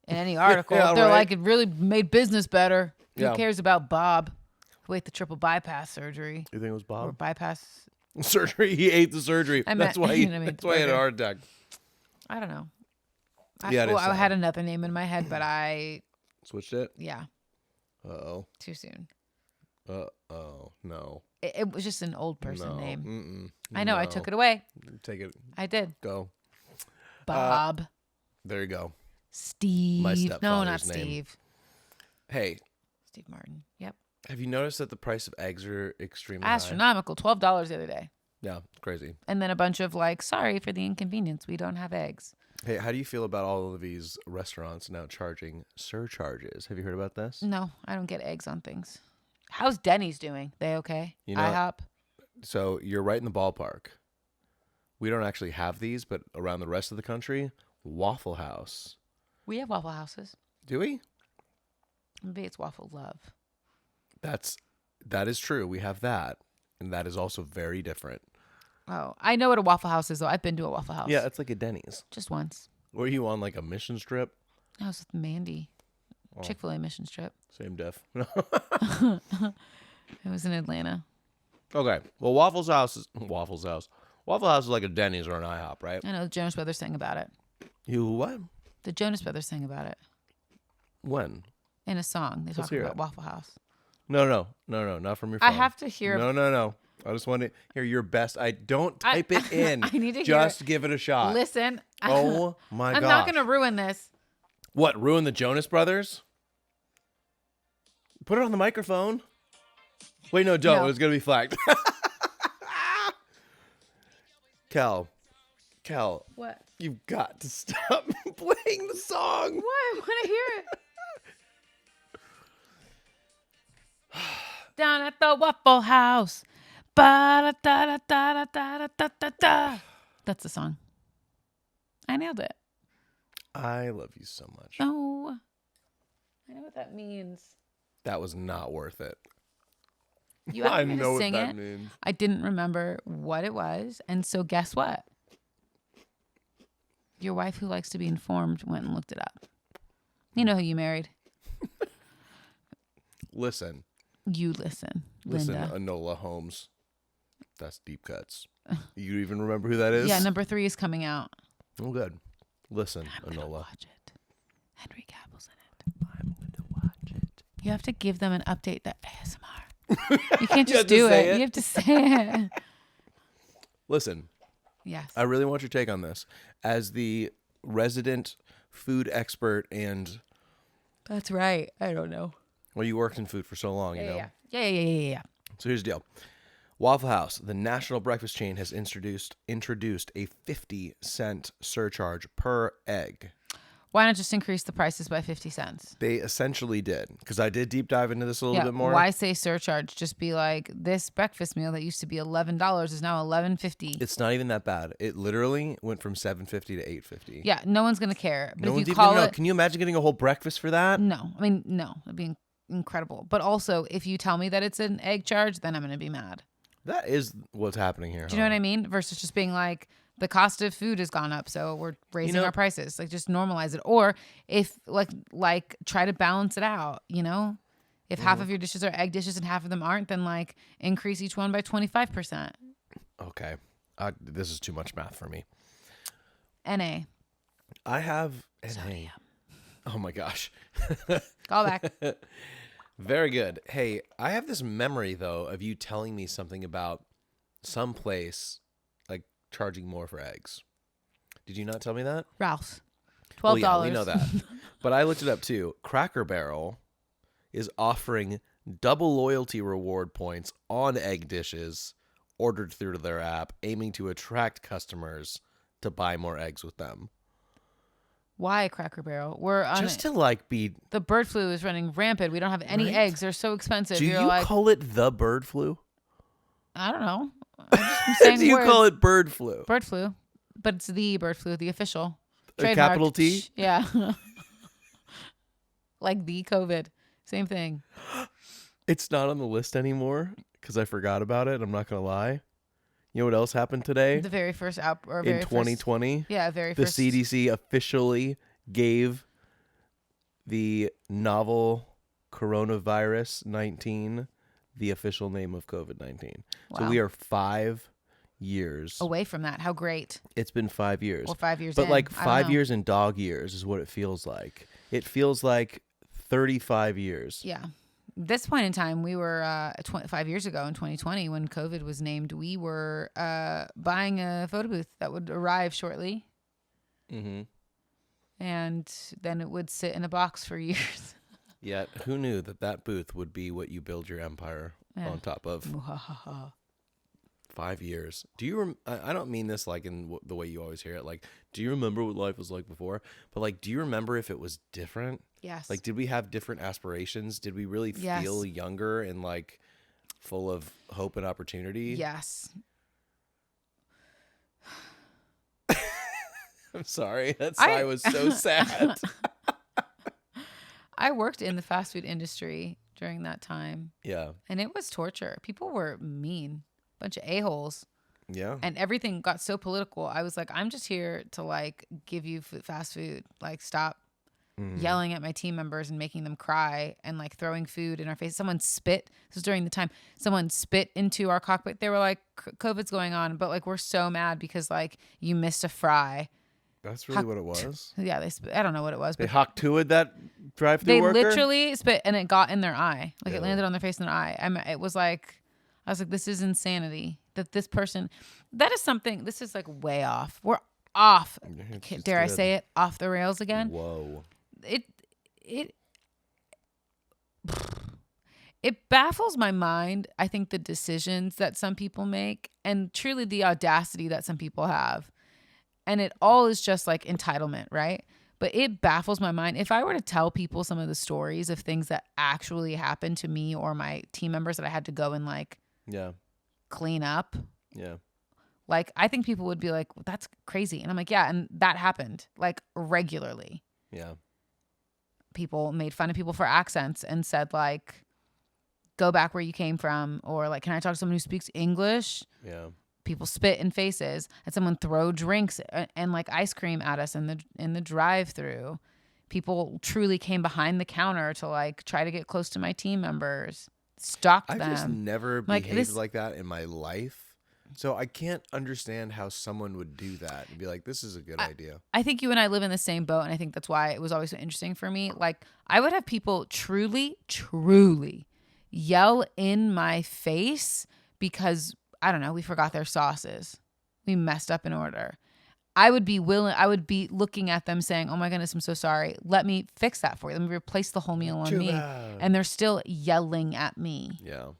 Speaker 2: in any article.
Speaker 1: Yeah,
Speaker 2: They're
Speaker 1: right.
Speaker 2: like, it really made business better.
Speaker 1: Yeah.
Speaker 2: Who cares about Bob who ate the triple bypass surgery?
Speaker 1: You think it was
Speaker 2: Or
Speaker 1: Bob?
Speaker 2: bypass?
Speaker 1: Surgery. He ate the surgery. That's why he
Speaker 2: I mean,
Speaker 1: that's why he had a heart attack.
Speaker 2: I don't know.
Speaker 1: Yeah, it is
Speaker 2: I
Speaker 1: sad.
Speaker 2: had another name in my head, but
Speaker 1: Switched it?
Speaker 2: yeah,
Speaker 1: Uh-oh.
Speaker 2: too soon.
Speaker 1: Uh-oh. No.
Speaker 2: It was just an old person
Speaker 1: No.
Speaker 2: name.
Speaker 1: Mm-mm.
Speaker 2: I know. I took it away.
Speaker 1: Take it.
Speaker 2: I did.
Speaker 1: Go.
Speaker 2: Bob.
Speaker 1: There you go.
Speaker 2: Steve.
Speaker 1: My
Speaker 2: No,
Speaker 1: stepfather's
Speaker 2: not
Speaker 1: name.
Speaker 2: Steve.
Speaker 1: Hey,
Speaker 2: Steve Martin. Yep.
Speaker 1: have you noticed that the price of eggs are extremely high?
Speaker 2: Astronomical. $12 the other day.
Speaker 1: Yeah, it's crazy.
Speaker 2: And then a bunch of like, sorry for the inconvenience. We don't have eggs.
Speaker 1: Hey, how do you feel about all of these restaurants now charging surcharges? Have you heard about this?
Speaker 2: No, I don't get eggs on things. How's Denny's doing? They okay?
Speaker 1: You know-
Speaker 2: IHOP?
Speaker 1: So you're right in the ballpark. We don't actually have these, but around the rest of the country, Waffle House.
Speaker 2: We have Waffle Houses.
Speaker 1: Do we?
Speaker 2: Maybe it's Waffle Love.
Speaker 1: That is true. We have that, and that is also very different.
Speaker 2: Oh, I know what a Waffle House is, though. I've been to a Waffle House.
Speaker 1: Yeah, it's like a Denny's.
Speaker 2: Just once.
Speaker 1: Were you on like a mission trip?
Speaker 2: I was with Mandy.
Speaker 1: Oh.
Speaker 2: Chick-fil-A mission trip.
Speaker 1: Same diff.
Speaker 2: It was in Atlanta.
Speaker 1: Okay. Well, Waffle House is like a Denny's or an IHOP, right?
Speaker 2: I know the Jonas Brothers sang about it.
Speaker 1: You what?
Speaker 2: The Jonas Brothers sang about it
Speaker 1: When?
Speaker 2: in a song. They talk
Speaker 1: hear
Speaker 2: about
Speaker 1: it.
Speaker 2: Waffle House.
Speaker 1: No, not from your phone.
Speaker 2: I have to hear.
Speaker 1: No. I just want to hear your best. Don't type it in.
Speaker 2: I need to hear
Speaker 1: just give it a shot.
Speaker 2: Listen.
Speaker 1: Oh my god.
Speaker 2: I'm not going to ruin this.
Speaker 1: What? Ruin the Jonas Brothers? Put it on the microphone. Wait, no, don't.
Speaker 2: No.
Speaker 1: It's gonna be flagged. Kel,
Speaker 2: What?
Speaker 1: you've got to stop playing the song.
Speaker 2: What? I want to hear it. Down at the Waffle House. Ba-da-da-da-da-da-da-da-da. That's the song. I nailed it.
Speaker 1: I love you so much.
Speaker 2: Oh. I know what that means.
Speaker 1: That was not worth it.
Speaker 2: You asked
Speaker 1: I
Speaker 2: me
Speaker 1: know
Speaker 2: to sing
Speaker 1: what that
Speaker 2: it.
Speaker 1: means.
Speaker 2: I didn't remember what it was. And so guess what? Your wife who likes to be informed went and looked it up. You know who you married.
Speaker 1: Listen,
Speaker 2: You listen, Linda.
Speaker 1: Enola Holmes. That's deep cuts. You even remember who that is?
Speaker 2: Yeah, number 3 is coming out.
Speaker 1: Oh, good. Listen,
Speaker 2: I'm gonna
Speaker 1: Enola.
Speaker 2: watch it. Henry Cavill's in it.
Speaker 1: I'm going to watch it.
Speaker 2: You have to give them an update that ASMR. You can't
Speaker 1: You
Speaker 2: just
Speaker 1: have to
Speaker 2: do
Speaker 1: say
Speaker 2: it.
Speaker 1: it.
Speaker 2: You have to say it.
Speaker 1: Listen,
Speaker 2: Yes.
Speaker 1: I really want your take on this. As the resident food expert and,
Speaker 2: That's right. I don't know.
Speaker 1: well, you worked in food for so long, you know?
Speaker 2: Yeah.
Speaker 1: So here's the deal. Waffle House, the national breakfast chain, has introduced a 50-cent surcharge per egg.
Speaker 2: Why not just increase the prices by 50 cents?
Speaker 1: They essentially did, because I did deep dive into this a little bit more.
Speaker 2: Why say surcharge? Just be like, this breakfast meal that used to be $11 is now $11.50.
Speaker 1: It's not even that bad. It literally went from $7.50 to $8.50.
Speaker 2: Yeah, no one's gonna care. But
Speaker 1: No
Speaker 2: if
Speaker 1: one's
Speaker 2: you
Speaker 1: even
Speaker 2: call
Speaker 1: gonna know.
Speaker 2: it,
Speaker 1: Can you imagine getting a whole breakfast for that?
Speaker 2: no, I mean no, it'd be incredible. But also, if you tell me that it's an egg charge, then I'm gonna be mad.
Speaker 1: That is what's happening here.
Speaker 2: Do you know what I mean? Versus just being like, the cost of food has gone up, so we're raising our prices. Like, just normalize it. Or if like try to balance it out. You know, if half of your dishes are egg dishes and half of them aren't, then like increase each one by 25%.
Speaker 1: Okay, this is too much math for me.
Speaker 2: NA.
Speaker 1: I have NA. Oh my gosh.
Speaker 2: Call back.
Speaker 1: Very good. Hey, I have this memory though of you telling me something about some place like charging more for eggs. Did you not tell me that?
Speaker 2: Ralph's. $12.
Speaker 1: Well, yeah, we know that. But I looked it up too. Cracker Barrel is offering double loyalty reward points on egg dishes ordered through their app, aiming to attract customers to buy more eggs with them.
Speaker 2: Why Cracker Barrel? We're on
Speaker 1: Just to like be.
Speaker 2: the bird flu is running rampant. We don't have any
Speaker 1: Right?
Speaker 2: eggs. They're so expensive.
Speaker 1: Do
Speaker 2: You're
Speaker 1: you
Speaker 2: like,
Speaker 1: call it the bird flu?
Speaker 2: I don't know. I'm just saying
Speaker 1: Do you
Speaker 2: words.
Speaker 1: call it bird flu?
Speaker 2: Bird flu? But it's the bird flu, the official.
Speaker 1: A capital
Speaker 2: Trademarked.
Speaker 1: T?
Speaker 2: Yeah. Like the COVID. Same thing.
Speaker 1: It's not on the list anymore because I forgot about it. I'm not gonna lie. You know what else happened today?
Speaker 2: The very first
Speaker 1: In 2020,
Speaker 2: Yeah,
Speaker 1: the
Speaker 2: first.
Speaker 1: CDC officially gave the novel coronavirus 19 the official name of COVID-19. So
Speaker 2: Wow.
Speaker 1: we are 5 years
Speaker 2: Away from that. How great.
Speaker 1: It's been 5 years.
Speaker 2: Or 5 years
Speaker 1: But
Speaker 2: in.
Speaker 1: like
Speaker 2: I don't
Speaker 1: 5
Speaker 2: know.
Speaker 1: years in dog years is what it feels like. It feels like 35 years.
Speaker 2: Yeah. This point in time, we were 5 years ago in 2020 when COVID was named. We were buying a photo booth that would arrive shortly,
Speaker 1: Mm-hmm.
Speaker 2: and then it would sit in a box for years.
Speaker 1: Yet, who knew that booth would be what you build your empire
Speaker 2: Yeah.
Speaker 1: on top of? 5 years. Do you? I don't mean this like in the way you always hear it. Like, do you remember what life was like before? But like, do you remember if it was different?
Speaker 2: Yes.
Speaker 1: Like, did we have different aspirations? Did we really
Speaker 2: Yes.
Speaker 1: feel younger and like full of hope and opportunity?
Speaker 2: Yes.
Speaker 1: I'm sorry. That sigh was so sad.
Speaker 2: I worked in the fast food industry during that time,
Speaker 1: Yeah.
Speaker 2: and it was torture. People were mean, bunch of a-holes,
Speaker 1: Yeah.
Speaker 2: and everything got so political. I was like, I'm just here to like give you fast food. Like, stop yelling at my team members and making them cry and like throwing food in our face. Someone spit. This was during the time someone spit into our cockpit. They were like, COVID's going on, but like we're so mad because like you missed a fry.
Speaker 1: That's really what it was.
Speaker 2: Yeah, they spit. I don't know what it was,
Speaker 1: They
Speaker 2: but
Speaker 1: hawk to it that drive-through
Speaker 2: they
Speaker 1: worker.
Speaker 2: literally spit and it got in their eye. Like
Speaker 1: Ew.
Speaker 2: it landed on their face and their eye. It was like, I was like, this is insanity. That this person, that is something. This is like way off. We're off.
Speaker 1: It's
Speaker 2: Dare I
Speaker 1: good.
Speaker 2: say it? Off the rails again.
Speaker 1: Whoa.
Speaker 2: It baffles my mind. I think the decisions that some people make and truly the audacity that some people have. And it all is just like entitlement, right? But it baffles my mind. If I were to tell people some of the stories of things that actually happened to me or my team members that I had to go and like
Speaker 1: Yeah.
Speaker 2: clean up,
Speaker 1: Yeah.
Speaker 2: like I think people would be like, well, that's crazy. And I'm like, yeah, and that happened like regularly.
Speaker 1: Yeah.
Speaker 2: People made fun of people for accents and said like, go back where you came from, or like, can I talk to someone who speaks English?
Speaker 1: Yeah.
Speaker 2: People spit in faces, and someone throw drinks and like ice cream at us in the drive-through. People truly came behind the counter to like try to get close to my team members, stalked
Speaker 1: I've
Speaker 2: them.
Speaker 1: just never
Speaker 2: Like,
Speaker 1: behaved
Speaker 2: this-
Speaker 1: like that in my life. So I can't understand how someone would do that and be like, this is a good idea.
Speaker 2: I think you and I live in the same boat, and I think that's why it was always so interesting for me. Like, I would have people truly, truly yell in my face because, I don't know, we forgot their sauces. We messed up an order. I would be looking at them saying, oh my goodness, I'm so sorry. Let me fix that for you. Let me replace the whole meal on
Speaker 1: Too
Speaker 2: me.
Speaker 1: bad.
Speaker 2: And they're still yelling at me.
Speaker 1: Yeah.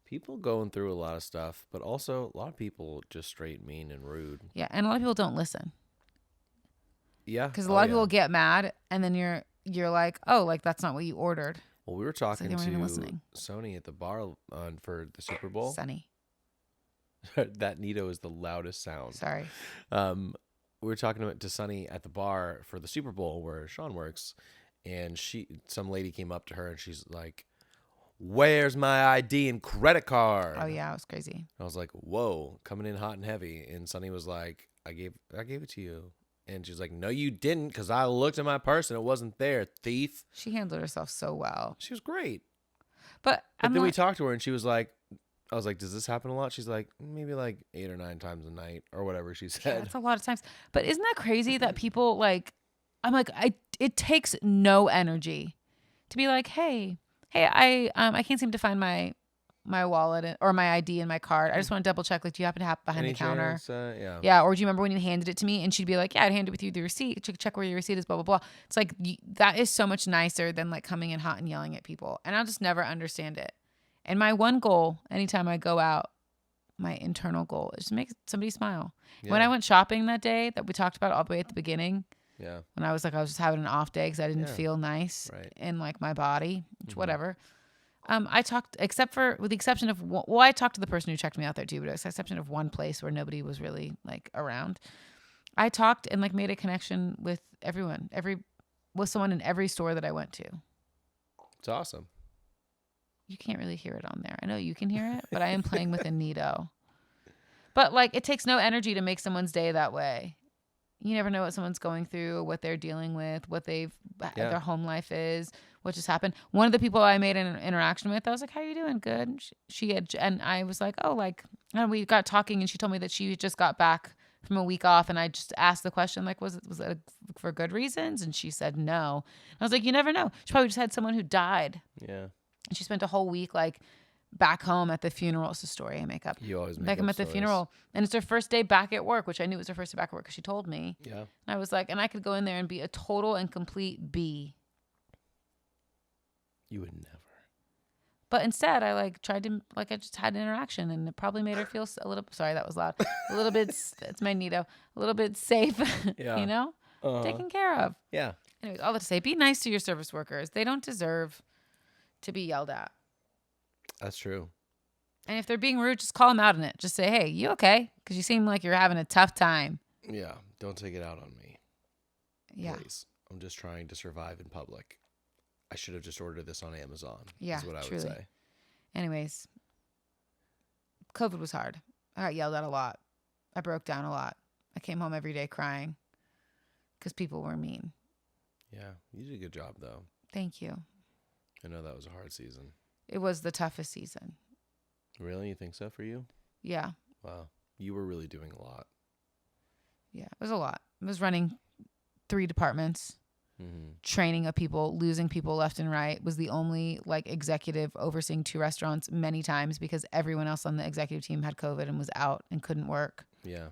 Speaker 1: People going through a lot of stuff, but also a lot of people just straight mean and rude.
Speaker 2: Yeah, and a lot of people don't listen.
Speaker 1: Yeah.
Speaker 2: Because a lot of people get mad, and then you're like, oh, like that's not what you ordered.
Speaker 1: Well, we were talking
Speaker 2: they weren't even
Speaker 1: to
Speaker 2: listening.
Speaker 1: Sony at the bar for the Super Bowl.
Speaker 2: Sunny.
Speaker 1: That Nito is the loudest sound.
Speaker 2: Sorry.
Speaker 1: We were talking to Sunny at the bar for the Super Bowl where Sean works, and some lady came up to her and she's like, "Where's my ID and credit card?"
Speaker 2: Oh yeah, it was crazy.
Speaker 1: I was like, "Whoa, coming in hot and heavy." And Sunny was like, "I gave it to you." And she's like, "No, you didn't, because I looked at my purse and it wasn't there, thief."
Speaker 2: She handled herself so well.
Speaker 1: She was great.
Speaker 2: But
Speaker 1: then we talked to her and she was like, I was like, does this happen a lot? She's like, maybe like 8 or 9 times a night or whatever she said.
Speaker 2: Yeah, that's a lot of times. But isn't that crazy that people like, I'm like, it takes no energy to be like, hey, I can't seem to find my wallet or my ID and my card. I just want to double check. Like, do you happen to have it behind the counter?
Speaker 1: Yeah.
Speaker 2: Yeah. Or do you remember when you handed it to me? And she'd be like, yeah, I'd hand it with you the receipt. Check where your receipt is, blah, blah, blah. It's like, that is so much nicer than like coming in hot and yelling at people. And I'll just never understand it. And my one goal, anytime I go out, my internal goal is to make somebody smile. Yeah. When I went shopping that day that we talked about all the way at the beginning, when I was just having an off day because I didn't feel nice in like my body, which whatever. I talked, with the exception of, I talked to the person who checked me out there too, but with the exception of one place where nobody was really like around. I talked and like made a connection with everyone, with someone in every store that I went to.
Speaker 1: It's awesome.
Speaker 2: You can't really hear it on there. I know you can hear it, but I am playing with a Nito. But like, it takes no energy to make someone's day that way. You never know what someone's going through, what they're dealing with, what their home life is, what just happened. One of the people I made an interaction with, I was like, "How are you doing?" Good. And I was like, "Oh, like," and we got talking, and she told me that she just got back from a week off, and I just asked the question, like, was it for good reasons? And she said no. I was like, you never know. She probably just had someone who died.
Speaker 1: Yeah.
Speaker 2: And she spent a whole week like back home at the funeral. It's a story I make up.
Speaker 1: You always make
Speaker 2: back
Speaker 1: up
Speaker 2: home at the
Speaker 1: stories.
Speaker 2: funeral, and it's her first day back at work, which I knew was her first day back at work because she told me.
Speaker 1: Yeah.
Speaker 2: And I was like, and I could go in there and be a total and complete B.
Speaker 1: You would never.
Speaker 2: But instead, I like tried to I just had an interaction, and it probably made her feel a little. Sorry, that was loud. A little bit. It's my Nito. A little bit safe.
Speaker 1: Yeah.
Speaker 2: You know, taken care of.
Speaker 1: Yeah.
Speaker 2: Anyways, all that to say, be nice to your service workers. They don't deserve to be yelled at.
Speaker 1: That's true.
Speaker 2: And if they're being rude, just call them out on it. Just say, hey, you okay? Because you seem like you're having a tough time.
Speaker 1: Yeah. Don't take it out on me.
Speaker 2: Yeah.
Speaker 1: Please. I'm just trying to survive in public. I should have just ordered this on Amazon.
Speaker 2: Yeah,
Speaker 1: is what I
Speaker 2: truly.
Speaker 1: would say.
Speaker 2: Anyways, COVID was hard. I got yelled at a lot. I broke down a lot. I came home every day crying because people were mean.
Speaker 1: Yeah. You did a good job, though.
Speaker 2: Thank you.
Speaker 1: I know that was a hard season.
Speaker 2: It was the toughest season.
Speaker 1: Really? You think so for you?
Speaker 2: Yeah.
Speaker 1: Wow. You were really doing a lot.
Speaker 2: Yeah, it was a lot. I was running 3 departments, training of people, losing people left and right. Was the only like executive overseeing 2 restaurants many times because everyone else on the executive team had COVID and was out and couldn't work.
Speaker 1: Yeah.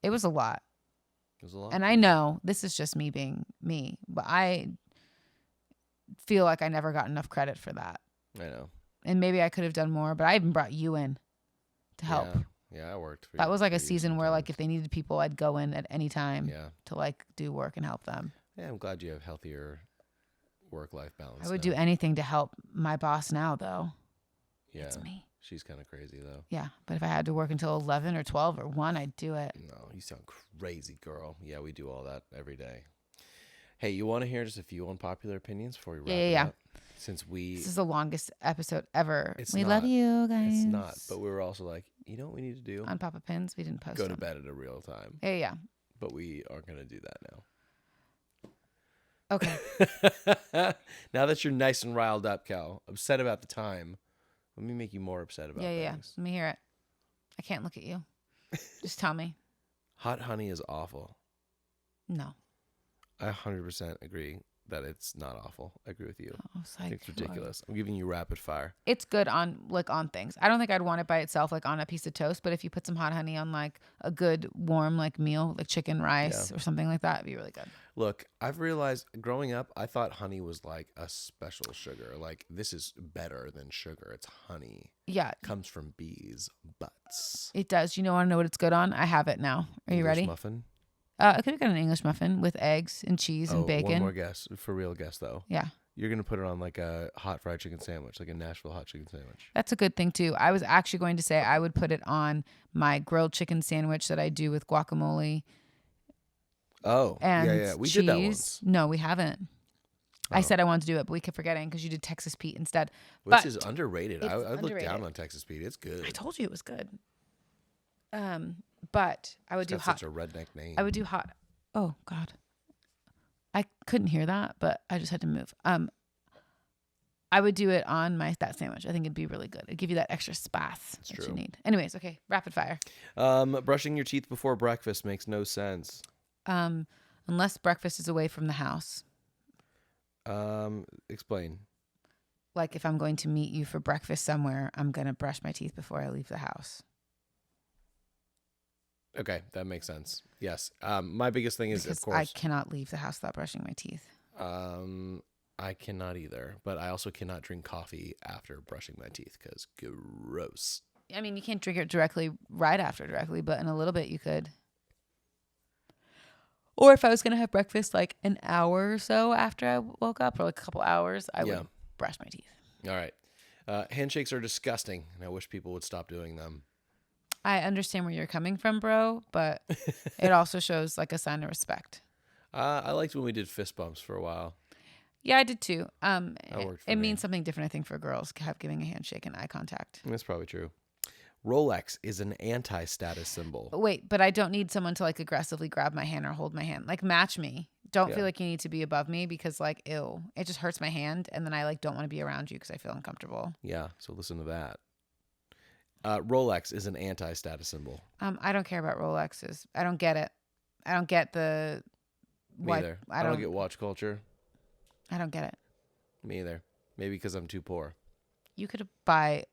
Speaker 2: It was a lot.
Speaker 1: It was a lot.
Speaker 2: And I know this is just me being me, but I feel like I never got enough credit for that.
Speaker 1: I know.
Speaker 2: And maybe I could have done more, but I even brought you in to help.
Speaker 1: Yeah, I worked for
Speaker 2: That
Speaker 1: you
Speaker 2: was like
Speaker 1: for
Speaker 2: a
Speaker 1: you
Speaker 2: season where
Speaker 1: sometimes.
Speaker 2: like if they needed people, I'd go in at any time
Speaker 1: to
Speaker 2: like do work and help them.
Speaker 1: Yeah, I'm glad you have healthier work-life balance.
Speaker 2: I would
Speaker 1: now.
Speaker 2: do anything to help my boss now, though.
Speaker 1: Yeah.
Speaker 2: It's me.
Speaker 1: She's kind of crazy, though.
Speaker 2: Yeah, but if I had to work until 11 or 12 or 1, I'd do it.
Speaker 1: No, you sound crazy, girl. Yeah, we do all that every day. Hey, you want to hear just a few unpopular opinions before we wrap it up? Since
Speaker 2: This is the longest episode ever.
Speaker 1: It's
Speaker 2: we
Speaker 1: not.
Speaker 2: love you guys.
Speaker 1: It's not, but we were also like, you know what we need to do?
Speaker 2: On Papa Pins, we didn't post
Speaker 1: Go to
Speaker 2: them.
Speaker 1: bed at a real time.
Speaker 2: Yeah.
Speaker 1: But we are going to do that now.
Speaker 2: Okay.
Speaker 1: Now that you're nice and riled up, Cal, upset about the time, let me make you more upset about
Speaker 2: Yeah.
Speaker 1: things.
Speaker 2: Let me hear it. I can't look at you. Just tell me.
Speaker 1: Hot honey is awful.
Speaker 2: No.
Speaker 1: I 100% agree that it's not awful. I agree with you.
Speaker 2: Oh,
Speaker 1: I think it's ridiculous. I'm giving you rapid fire.
Speaker 2: It's good on things. I don't think I'd want it by itself, like on a piece of toast. But if you put some hot honey on like a good warm like meal, like chicken rice or something like that, it'd be really good.
Speaker 1: Look, I've realized growing up, I thought honey was like a special sugar. Like this is better than sugar. It's honey.
Speaker 2: Yeah,
Speaker 1: It comes from bees' butts.
Speaker 2: it does. You want to know what it's good on? I have it now. Are you
Speaker 1: English
Speaker 2: ready?
Speaker 1: Muffin.
Speaker 2: I could have got an English muffin with eggs and cheese and bacon.
Speaker 1: One more guess. For real guess though.
Speaker 2: Yeah.
Speaker 1: You're going to put it on like a hot fried chicken sandwich, like a Nashville hot chicken sandwich.
Speaker 2: That's a good thing too. I was actually going to say I would put it on my grilled chicken sandwich that I do with guacamole.
Speaker 1: Oh,
Speaker 2: And
Speaker 1: yeah. We
Speaker 2: cheese.
Speaker 1: did that once.
Speaker 2: No, we haven't. I
Speaker 1: Oh.
Speaker 2: said I wanted to do it, but we kept forgetting because you did Texas Pete instead.
Speaker 1: Which
Speaker 2: But
Speaker 1: is underrated.
Speaker 2: it's
Speaker 1: I looked
Speaker 2: underrated.
Speaker 1: down on Texas Pete. It's good.
Speaker 2: I told you it was good. But I would
Speaker 1: It's
Speaker 2: do
Speaker 1: got
Speaker 2: hot.
Speaker 1: such a redneck name.
Speaker 2: I would do hot. Oh God, I couldn't hear that, but I just had to move. I would do it on that sandwich. I think it'd be really good. It'd give you that extra spice that
Speaker 1: true.
Speaker 2: you need. Anyways, okay, rapid fire.
Speaker 1: Brushing your teeth before breakfast makes no sense.
Speaker 2: Unless breakfast is away from the house.
Speaker 1: Explain.
Speaker 2: Like if I'm going to meet you for breakfast somewhere, I'm gonna brush my teeth before I leave the house.
Speaker 1: Okay, that makes sense. Yes. My biggest thing is,
Speaker 2: Because
Speaker 1: of course,
Speaker 2: I cannot leave the house without brushing my teeth.
Speaker 1: I cannot either, but I also cannot drink coffee after brushing my teeth because gross.
Speaker 2: I mean, you can't drink it directly, but in a little bit you could. Or if I was going to have breakfast like an hour or so after I woke up, or like a couple hours, I would brush my teeth.
Speaker 1: All right. Handshakes are disgusting, and I wish people would stop doing them.
Speaker 2: I understand where you're coming from, bro, but it also shows like a sign of respect.
Speaker 1: I liked when we did fist bumps for a while.
Speaker 2: Yeah, I did too.
Speaker 1: That worked for
Speaker 2: it
Speaker 1: me.
Speaker 2: means something different, I think, for girls, giving a handshake and eye contact.
Speaker 1: That's probably true. Rolex is an anti-status symbol.
Speaker 2: Wait, but I don't need someone to like aggressively grab my hand or hold my hand. Like match me. Don't feel like you need to be above me because like, ew, it just hurts my hand. And then I like don't want to be around you because I feel uncomfortable.
Speaker 1: Yeah, so listen to that. Rolex is an anti-status symbol.
Speaker 2: I don't care about Rolexes. I don't get it. I don't get the...
Speaker 1: Me either. I don't get watch culture.
Speaker 2: I don't get it.
Speaker 1: Me either. Maybe because I'm too poor.
Speaker 2: You could buy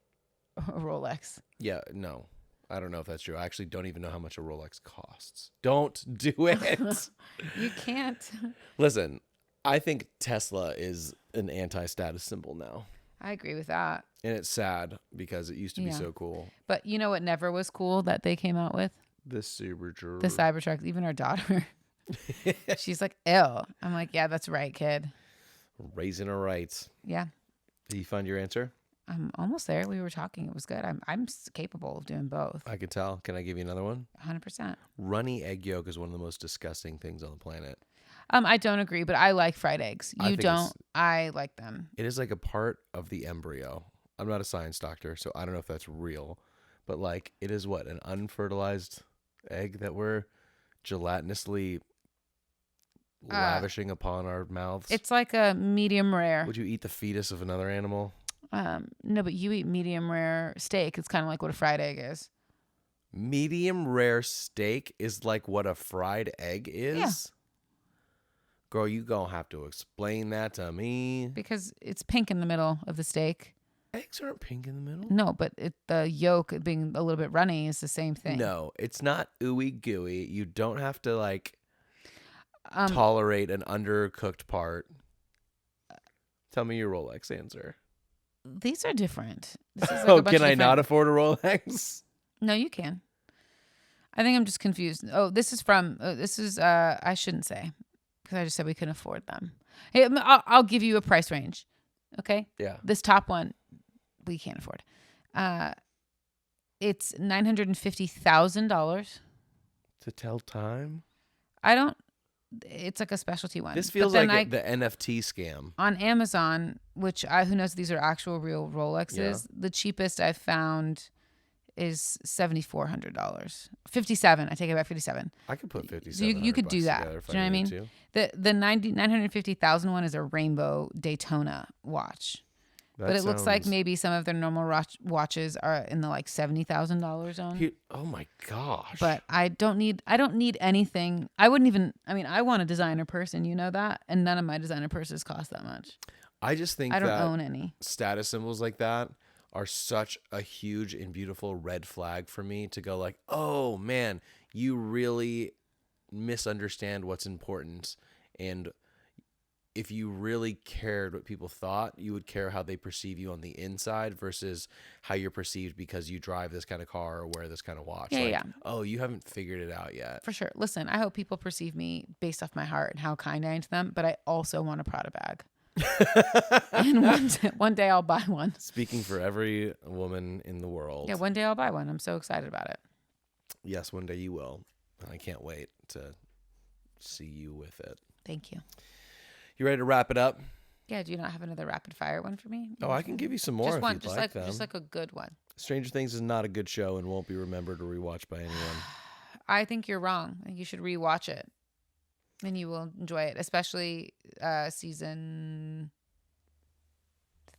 Speaker 2: a Rolex.
Speaker 1: Yeah, no. I don't know if that's true. I actually don't even know how much a Rolex costs. Don't do it.
Speaker 2: You can't.
Speaker 1: Listen, I think Tesla is an anti-status symbol now.
Speaker 2: I agree with that.
Speaker 1: And it's sad because it used to be so cool.
Speaker 2: But you know what never was cool that they came out with?
Speaker 1: The Cybertruck.
Speaker 2: The Cybertruck. Even our daughter. She's like, ew. I'm like, yeah, that's right, kid.
Speaker 1: Raising her rights.
Speaker 2: Yeah.
Speaker 1: Did you find your answer?
Speaker 2: I'm almost there. We were talking. It was good. I'm capable of doing both.
Speaker 1: I could tell. Can I give you another one?
Speaker 2: 100%.
Speaker 1: Runny egg yolk is one of the most disgusting things on the planet.
Speaker 2: I don't agree, but I like fried eggs.
Speaker 1: I
Speaker 2: You
Speaker 1: think
Speaker 2: don't. I like them.
Speaker 1: It is like a part of the embryo. I'm not a science doctor, so I don't know if that's real. But like, it is what? An unfertilized egg that we're gelatinously lavishing upon our mouths?
Speaker 2: It's like a medium rare.
Speaker 1: Would you eat the fetus of another animal?
Speaker 2: No, but you eat medium rare steak. It's kind of like what a fried egg is.
Speaker 1: Medium rare steak is like what a fried egg is?
Speaker 2: Yeah.
Speaker 1: Girl, you gonna have to explain that to me.
Speaker 2: Because it's pink in the middle of the steak.
Speaker 1: Eggs aren't pink in the middle.
Speaker 2: No, but the yolk being a little bit runny is the same thing.
Speaker 1: No, it's not ooey gooey. You don't have to like tolerate an undercooked part. Tell me your Rolex answer.
Speaker 2: These are different. This is like
Speaker 1: Oh,
Speaker 2: a bunch
Speaker 1: can
Speaker 2: of
Speaker 1: I not
Speaker 2: different-
Speaker 1: afford a Rolex?
Speaker 2: No, you can. I think I'm just confused. Oh, this is I shouldn't say because I just said we couldn't afford them. Hey, I'll give you a price range. Okay?
Speaker 1: Yeah.
Speaker 2: This top one we can't afford. It's $950,000.
Speaker 1: To tell time?
Speaker 2: It's like a specialty one.
Speaker 1: This feels
Speaker 2: But then
Speaker 1: like the NFT scam.
Speaker 2: on Amazon, which who knows if these are actual real Rolexes, the cheapest I've found is $7,400. 57. I take it back 57.
Speaker 1: I could put 57.
Speaker 2: So you could do that. Do you know what I mean? The $950,000 one is a rainbow Daytona watch. But it looks like maybe some of their normal watches are in the like $70,000 zone.
Speaker 1: Oh my gosh.
Speaker 2: But I don't need anything. I wouldn't even, I mean, I want a designer purse, and you know that, and none of my designer purses cost that much.
Speaker 1: I just think
Speaker 2: I don't
Speaker 1: that
Speaker 2: own any.
Speaker 1: status symbols like that are such a huge and beautiful red flag for me to go like, oh man, you really misunderstand what's important. And if you really cared what people thought, you would care how they perceive you on the inside versus how you're perceived because you drive this kind of car or wear this kind of watch.
Speaker 2: Yeah.
Speaker 1: Oh, you haven't figured it out yet.
Speaker 2: For sure. Listen, I hope people perceive me based off my heart and how kind I am to them, but I also want a Prada bag. And one day I'll buy one.
Speaker 1: Speaking for every woman in the world.
Speaker 2: Yeah, one day I'll buy one. I'm so excited about it.
Speaker 1: Yes, one day you will. I can't wait to see you with it.
Speaker 2: Thank you.
Speaker 1: You ready to wrap it up?
Speaker 2: Yeah, do you not have another rapid fire one for me?
Speaker 1: Oh, I can give you some more if you'd like them.
Speaker 2: Just like a good one.
Speaker 1: Stranger Things is not a good show and won't be remembered or rewatched by anyone.
Speaker 2: I think you're wrong. I think you should rewatch it. And you will enjoy it, especially season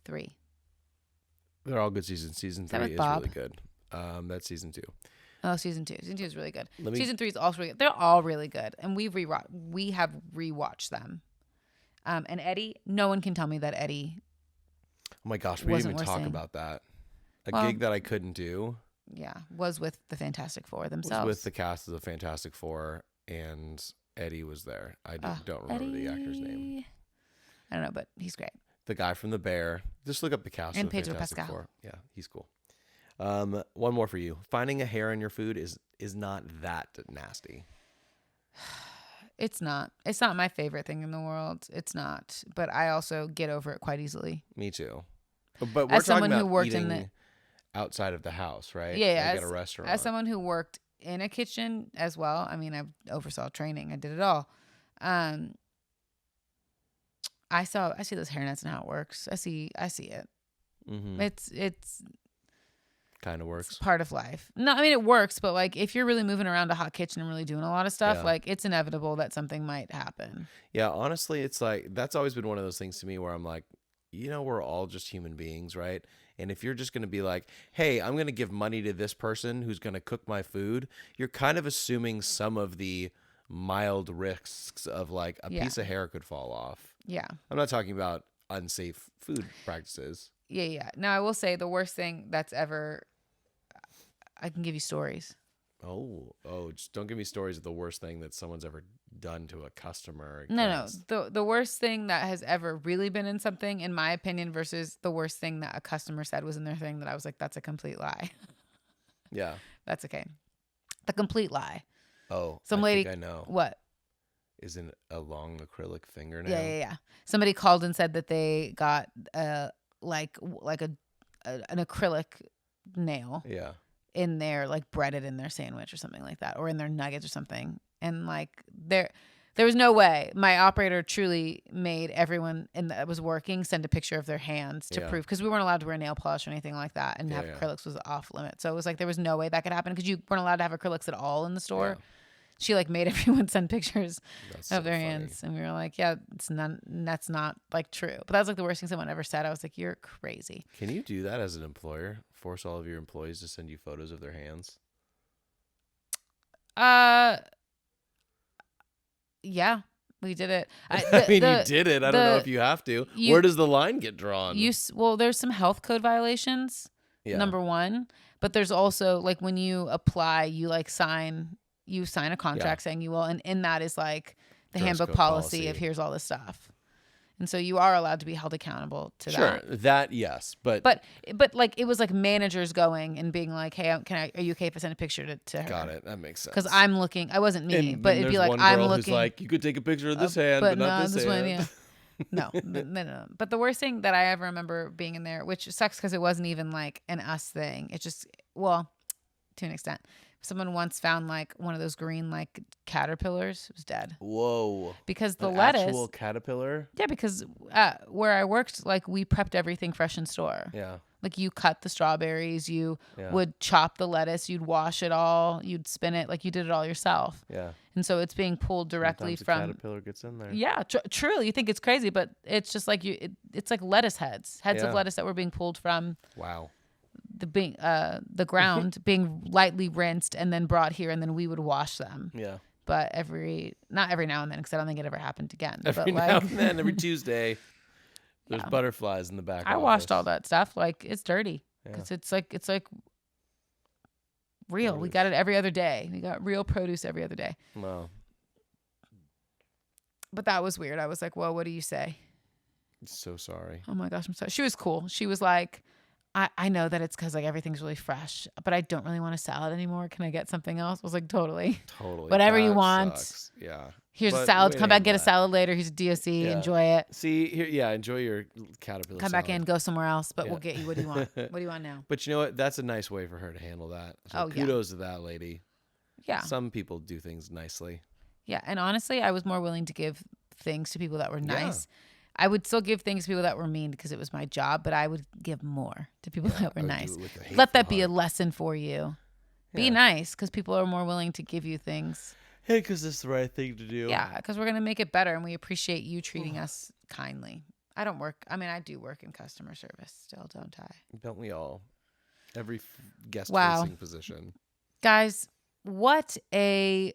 Speaker 2: 3.
Speaker 1: They're all good seasons. Season 3 is really good. That's season 2.
Speaker 2: Oh, season 2. Season 2 is really good. Season 3 is also really good. They're all really good, and we have rewatched them. And Eddie, no one can tell me that Eddie.
Speaker 1: Oh my gosh, we didn't even talk about that. Gig that I couldn't do.
Speaker 2: Yeah, was with the Fantastic Four themselves.
Speaker 1: Was with the cast of the Fantastic Four, and Eddie was there. I don't remember the actor's name.
Speaker 2: I don't know, but he's great.
Speaker 1: The guy from The Bear. Just look up the cast of the
Speaker 2: Pedro
Speaker 1: Fantastic
Speaker 2: Pascal.
Speaker 1: Four. Yeah, he's cool. One more for you. Finding a hair in your food is not that nasty.
Speaker 2: It's not. It's not my favorite thing in the world. It's not. But I also get over it quite easily.
Speaker 1: Me too. But we're talking about eating outside of the house, right?
Speaker 2: Yeah,
Speaker 1: like at a restaurant.
Speaker 2: As someone who worked in a kitchen as well, I mean, I oversaw training. I did it all. I see those hairnets and how it works. I see it. Mm-hmm. It's
Speaker 1: kind of works.
Speaker 2: It's part of life. No, I mean it works, but like if you're really moving around a hot kitchen and really doing a lot of stuff, like it's inevitable that something might happen.
Speaker 1: Yeah, honestly, it's like that's always been one of those things to me where I'm like, we're all just human beings, right? And if you're just going to be like, hey, I'm going to give money to this person who's going to cook my food, you're kind of assuming some of the mild risks of like a piece of hair could fall off. Yeah. I'm not talking about unsafe food practices.
Speaker 2: Yeah. Now, I will say the worst thing that's ever, I can give you stories.
Speaker 1: Oh, just don't give me stories of the worst thing that someone's ever done to a customer.
Speaker 2: No. The worst thing that has ever really been in something, in my opinion, versus the worst thing that a customer said was in their thing that I was like, that's a complete lie. Yeah. That's okay. The complete lie.
Speaker 1: Oh,
Speaker 2: some lady.
Speaker 1: I know.
Speaker 2: What?
Speaker 1: Isn't a long acrylic fingernail?
Speaker 2: Yeah. Somebody called and said that they got like an acrylic nail. Yeah. In their like breaded in their sandwich or something like that, or in their nuggets or something. And like there was no way. My operator truly made everyone that was working send a picture of their hands to prove, because we weren't allowed to wear nail polish or anything like that, and have acrylics was off limit. So it was like there was no way that could happen because you weren't allowed to have acrylics at all in the store. Yeah. She like made everyone send pictures of their hands, and we were like, yeah, that's not like true. But that was like the worst thing someone ever said. I was like, you're crazy.
Speaker 1: Can you do that as an employer? Force all of your employees to send you photos of their hands?
Speaker 2: Yeah, we did it.
Speaker 1: You did it. I don't know if you have to. Where does the line get drawn?
Speaker 2: Well, there's some health code violations. Yeah. Number one, but there's also like when you apply, you sign a contract saying you will, and in that is like the handbook policy of here's all this stuff. And so you are allowed to be held accountable to that.
Speaker 1: Sure, that yes, but
Speaker 2: like it was like managers going and being like, "Hey, are you okay if I send a picture to her?"
Speaker 1: Got it. That makes sense.
Speaker 2: Because I'm looking. I wasn't me, but it'd be like I'm looking.
Speaker 1: Who's like, you could take a picture of this hand, but not this hand.
Speaker 2: One, yeah. No. But the worst thing that I ever remember being in there, which sucks because it wasn't even like an us thing. It just, well, to an extent. Someone once found like one of those green like caterpillars. It was dead.
Speaker 1: Whoa.
Speaker 2: Because the lettuce.
Speaker 1: Actual caterpillar?
Speaker 2: Yeah, because where I worked, like we prepped everything fresh in store. Yeah. Like you cut the strawberries, you
Speaker 1: Yeah.
Speaker 2: would chop the lettuce, you'd wash it all, you'd spin it, like you did it all yourself.
Speaker 1: Yeah.
Speaker 2: And so it's being pulled directly
Speaker 1: Sometimes a
Speaker 2: from.
Speaker 1: caterpillar gets in there.
Speaker 2: Yeah, truly, you think it's crazy, but it's just like it's like lettuce heads
Speaker 1: Yeah.
Speaker 2: of lettuce that were being pulled from
Speaker 1: Wow.
Speaker 2: the ground, being lightly rinsed and then brought here, and then we would wash them.
Speaker 1: Yeah.
Speaker 2: But not every now and then, because I don't think it ever happened again.
Speaker 1: Every
Speaker 2: but
Speaker 1: now and then, every Tuesday, there's
Speaker 2: Yeah.
Speaker 1: butterflies in the back.
Speaker 2: I washed all that stuff. Like it's dirty because it's like real.
Speaker 1: Produce.
Speaker 2: We got it every other day. We got real produce every other day.
Speaker 1: Wow.
Speaker 2: But that was weird. I was like, well, what do you say?
Speaker 1: So sorry.
Speaker 2: Oh my gosh, I'm sorry. She was cool. She was like, I know that it's because like everything's really fresh, but I don't really want a salad anymore. Can I get something else? I was like, totally. Whatever you
Speaker 1: That
Speaker 2: want.
Speaker 1: sucks. Yeah.
Speaker 2: Here's
Speaker 1: But
Speaker 2: a salad.
Speaker 1: we
Speaker 2: Come back,
Speaker 1: handle
Speaker 2: get a
Speaker 1: that.
Speaker 2: salad later. Here's a DOC.
Speaker 1: Yeah.
Speaker 2: Enjoy it.
Speaker 1: See here. Yeah. Enjoy your caterpillar.
Speaker 2: Come back
Speaker 1: salad.
Speaker 2: in, go somewhere else, but
Speaker 1: Yeah.
Speaker 2: we'll get you. What do you want? What do you want now?
Speaker 1: But you know what? That's a nice way for her to handle that. So
Speaker 2: Oh, yeah.
Speaker 1: kudos to that lady.
Speaker 2: Yeah.
Speaker 1: Some people do things nicely.
Speaker 2: Yeah. And honestly, I was more willing to give things to people that were
Speaker 1: Yeah.
Speaker 2: nice. I would still give things to people that were mean because it was my job, but I would give more to people that were
Speaker 1: I would
Speaker 2: nice.
Speaker 1: do it with a
Speaker 2: Let
Speaker 1: hateful
Speaker 2: that be a
Speaker 1: heart.
Speaker 2: lesson for you. Be
Speaker 1: Yeah.
Speaker 2: nice because people are more willing to give you things.
Speaker 1: Hey, because it's the right thing to do.
Speaker 2: Yeah, because we're going to make it better and we appreciate you treating us kindly. I do work in customer service still, don't I?
Speaker 1: Don't we all? Every guest
Speaker 2: Wow.
Speaker 1: facing position.
Speaker 2: Guys, what a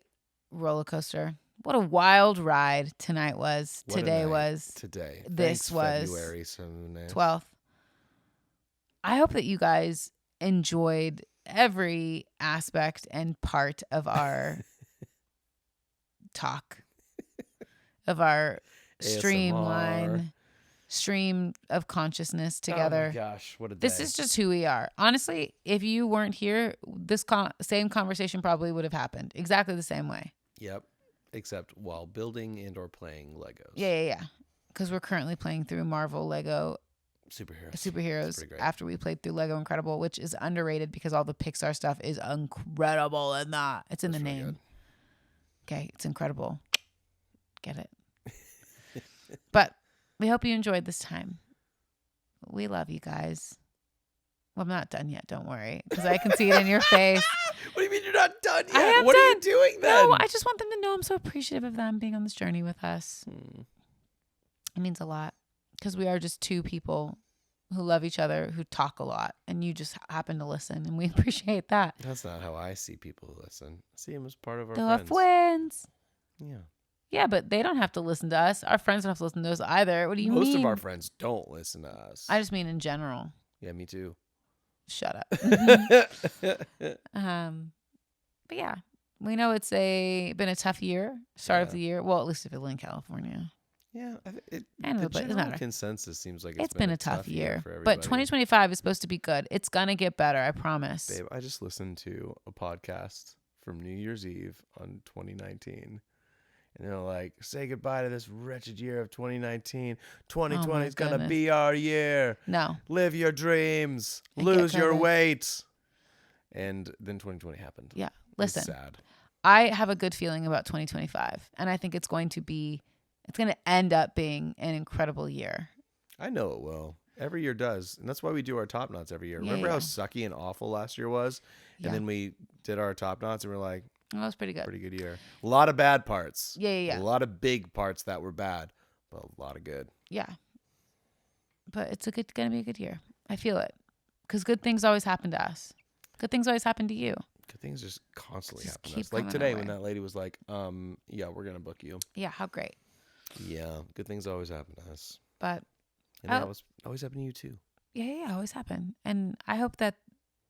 Speaker 2: roller coaster. What a wild ride tonight was.
Speaker 1: What a
Speaker 2: Today
Speaker 1: night.
Speaker 2: was
Speaker 1: Today.
Speaker 2: This
Speaker 1: Thanks,
Speaker 2: was
Speaker 1: February 7th.
Speaker 2: 12th. I hope that you guys enjoyed every aspect and part of our talk, of our stream of consciousness together.
Speaker 1: Oh my gosh, what a day.
Speaker 2: This is just who we are. Honestly, if you weren't here, this same conversation probably would have happened exactly the same way.
Speaker 1: Yep. Except while building and or playing Legos.
Speaker 2: Yeah. Because we're currently playing through Marvel Lego
Speaker 1: Superheroes.
Speaker 2: Superheroes
Speaker 1: pretty great.
Speaker 2: after we played through Lego Incredible, which is underrated because all the Pixar stuff is incredible in that. It's in
Speaker 1: That's
Speaker 2: the
Speaker 1: really
Speaker 2: name.
Speaker 1: good.
Speaker 2: Okay, it's incredible. Get it. But we hope you enjoyed this time. We love you guys. Well, I'm not done yet. Don't worry, because I can see it in your face.
Speaker 1: What do you mean you're not done yet?
Speaker 2: I am
Speaker 1: What are you
Speaker 2: done.
Speaker 1: doing then?
Speaker 2: No, I just want them to know I'm so appreciative of them being on this journey with us. It means a lot because we are just two people who love each other, who talk a lot, and you just happen to listen, and we appreciate that.
Speaker 1: That's not how I see people who listen. I see them as part of our
Speaker 2: They're
Speaker 1: friends.
Speaker 2: friends.
Speaker 1: Yeah.
Speaker 2: Yeah, but they don't have to listen to us. Our friends don't have to listen to us either. What do you mean?
Speaker 1: Most of our friends don't listen to us.
Speaker 2: I just mean in general.
Speaker 1: Yeah, me too.
Speaker 2: Shut up. But yeah, we know it's been a tough year, start of
Speaker 1: Yeah.
Speaker 2: the year. Well, at least if you live in California.
Speaker 1: Yeah,
Speaker 2: And
Speaker 1: the
Speaker 2: but it doesn't
Speaker 1: general
Speaker 2: matter.
Speaker 1: consensus seems like
Speaker 2: It's been a tough year.
Speaker 1: for
Speaker 2: But
Speaker 1: everybody.
Speaker 2: 2025 is supposed to be good. It's going to get better, I promise.
Speaker 1: Babe, I just listened to a podcast from New Year's Eve on 2019. And they're like, say goodbye to this wretched year of 2019. 2020 is going to
Speaker 2: goodness.
Speaker 1: be our year.
Speaker 2: No.
Speaker 1: Live your dreams.
Speaker 2: And get
Speaker 1: Lose your
Speaker 2: COVID.
Speaker 1: weight. And then 2020 happened.
Speaker 2: Yeah.
Speaker 1: It's
Speaker 2: Listen,
Speaker 1: sad.
Speaker 2: I have a good feeling about 2025. And I think it's going to end up being an incredible year.
Speaker 1: I know it will. Every year does. And that's why we do our top knots every year.
Speaker 2: Yeah,
Speaker 1: Remember
Speaker 2: yeah.
Speaker 1: how sucky and awful last year was? And
Speaker 2: Yeah.
Speaker 1: then we did our top knots and we're like,
Speaker 2: That was pretty good.
Speaker 1: pretty good year. A lot of bad parts.
Speaker 2: Yeah.
Speaker 1: A lot of big parts that were bad, but a lot of good.
Speaker 2: Yeah. But it's going to be a good year. I feel it. Because good things always happen to us. Good things always happen to you.
Speaker 1: Good things just constantly
Speaker 2: Just
Speaker 1: happen to
Speaker 2: keep
Speaker 1: us. Like
Speaker 2: coming
Speaker 1: today
Speaker 2: our
Speaker 1: when
Speaker 2: way.
Speaker 1: that lady was like, yeah, we're going to book you.
Speaker 2: Yeah, how great.
Speaker 1: Yeah, good things always happen to us.
Speaker 2: But
Speaker 1: And that was always happen to you too.
Speaker 2: yeah, always happen. And I hope that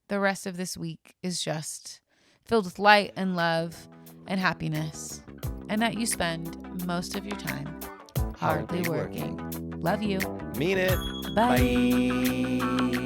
Speaker 2: the rest of this week is just filled with light and love and happiness. And that you spend most of your time hardly working. Love you.
Speaker 1: Mean it.
Speaker 2: Bye.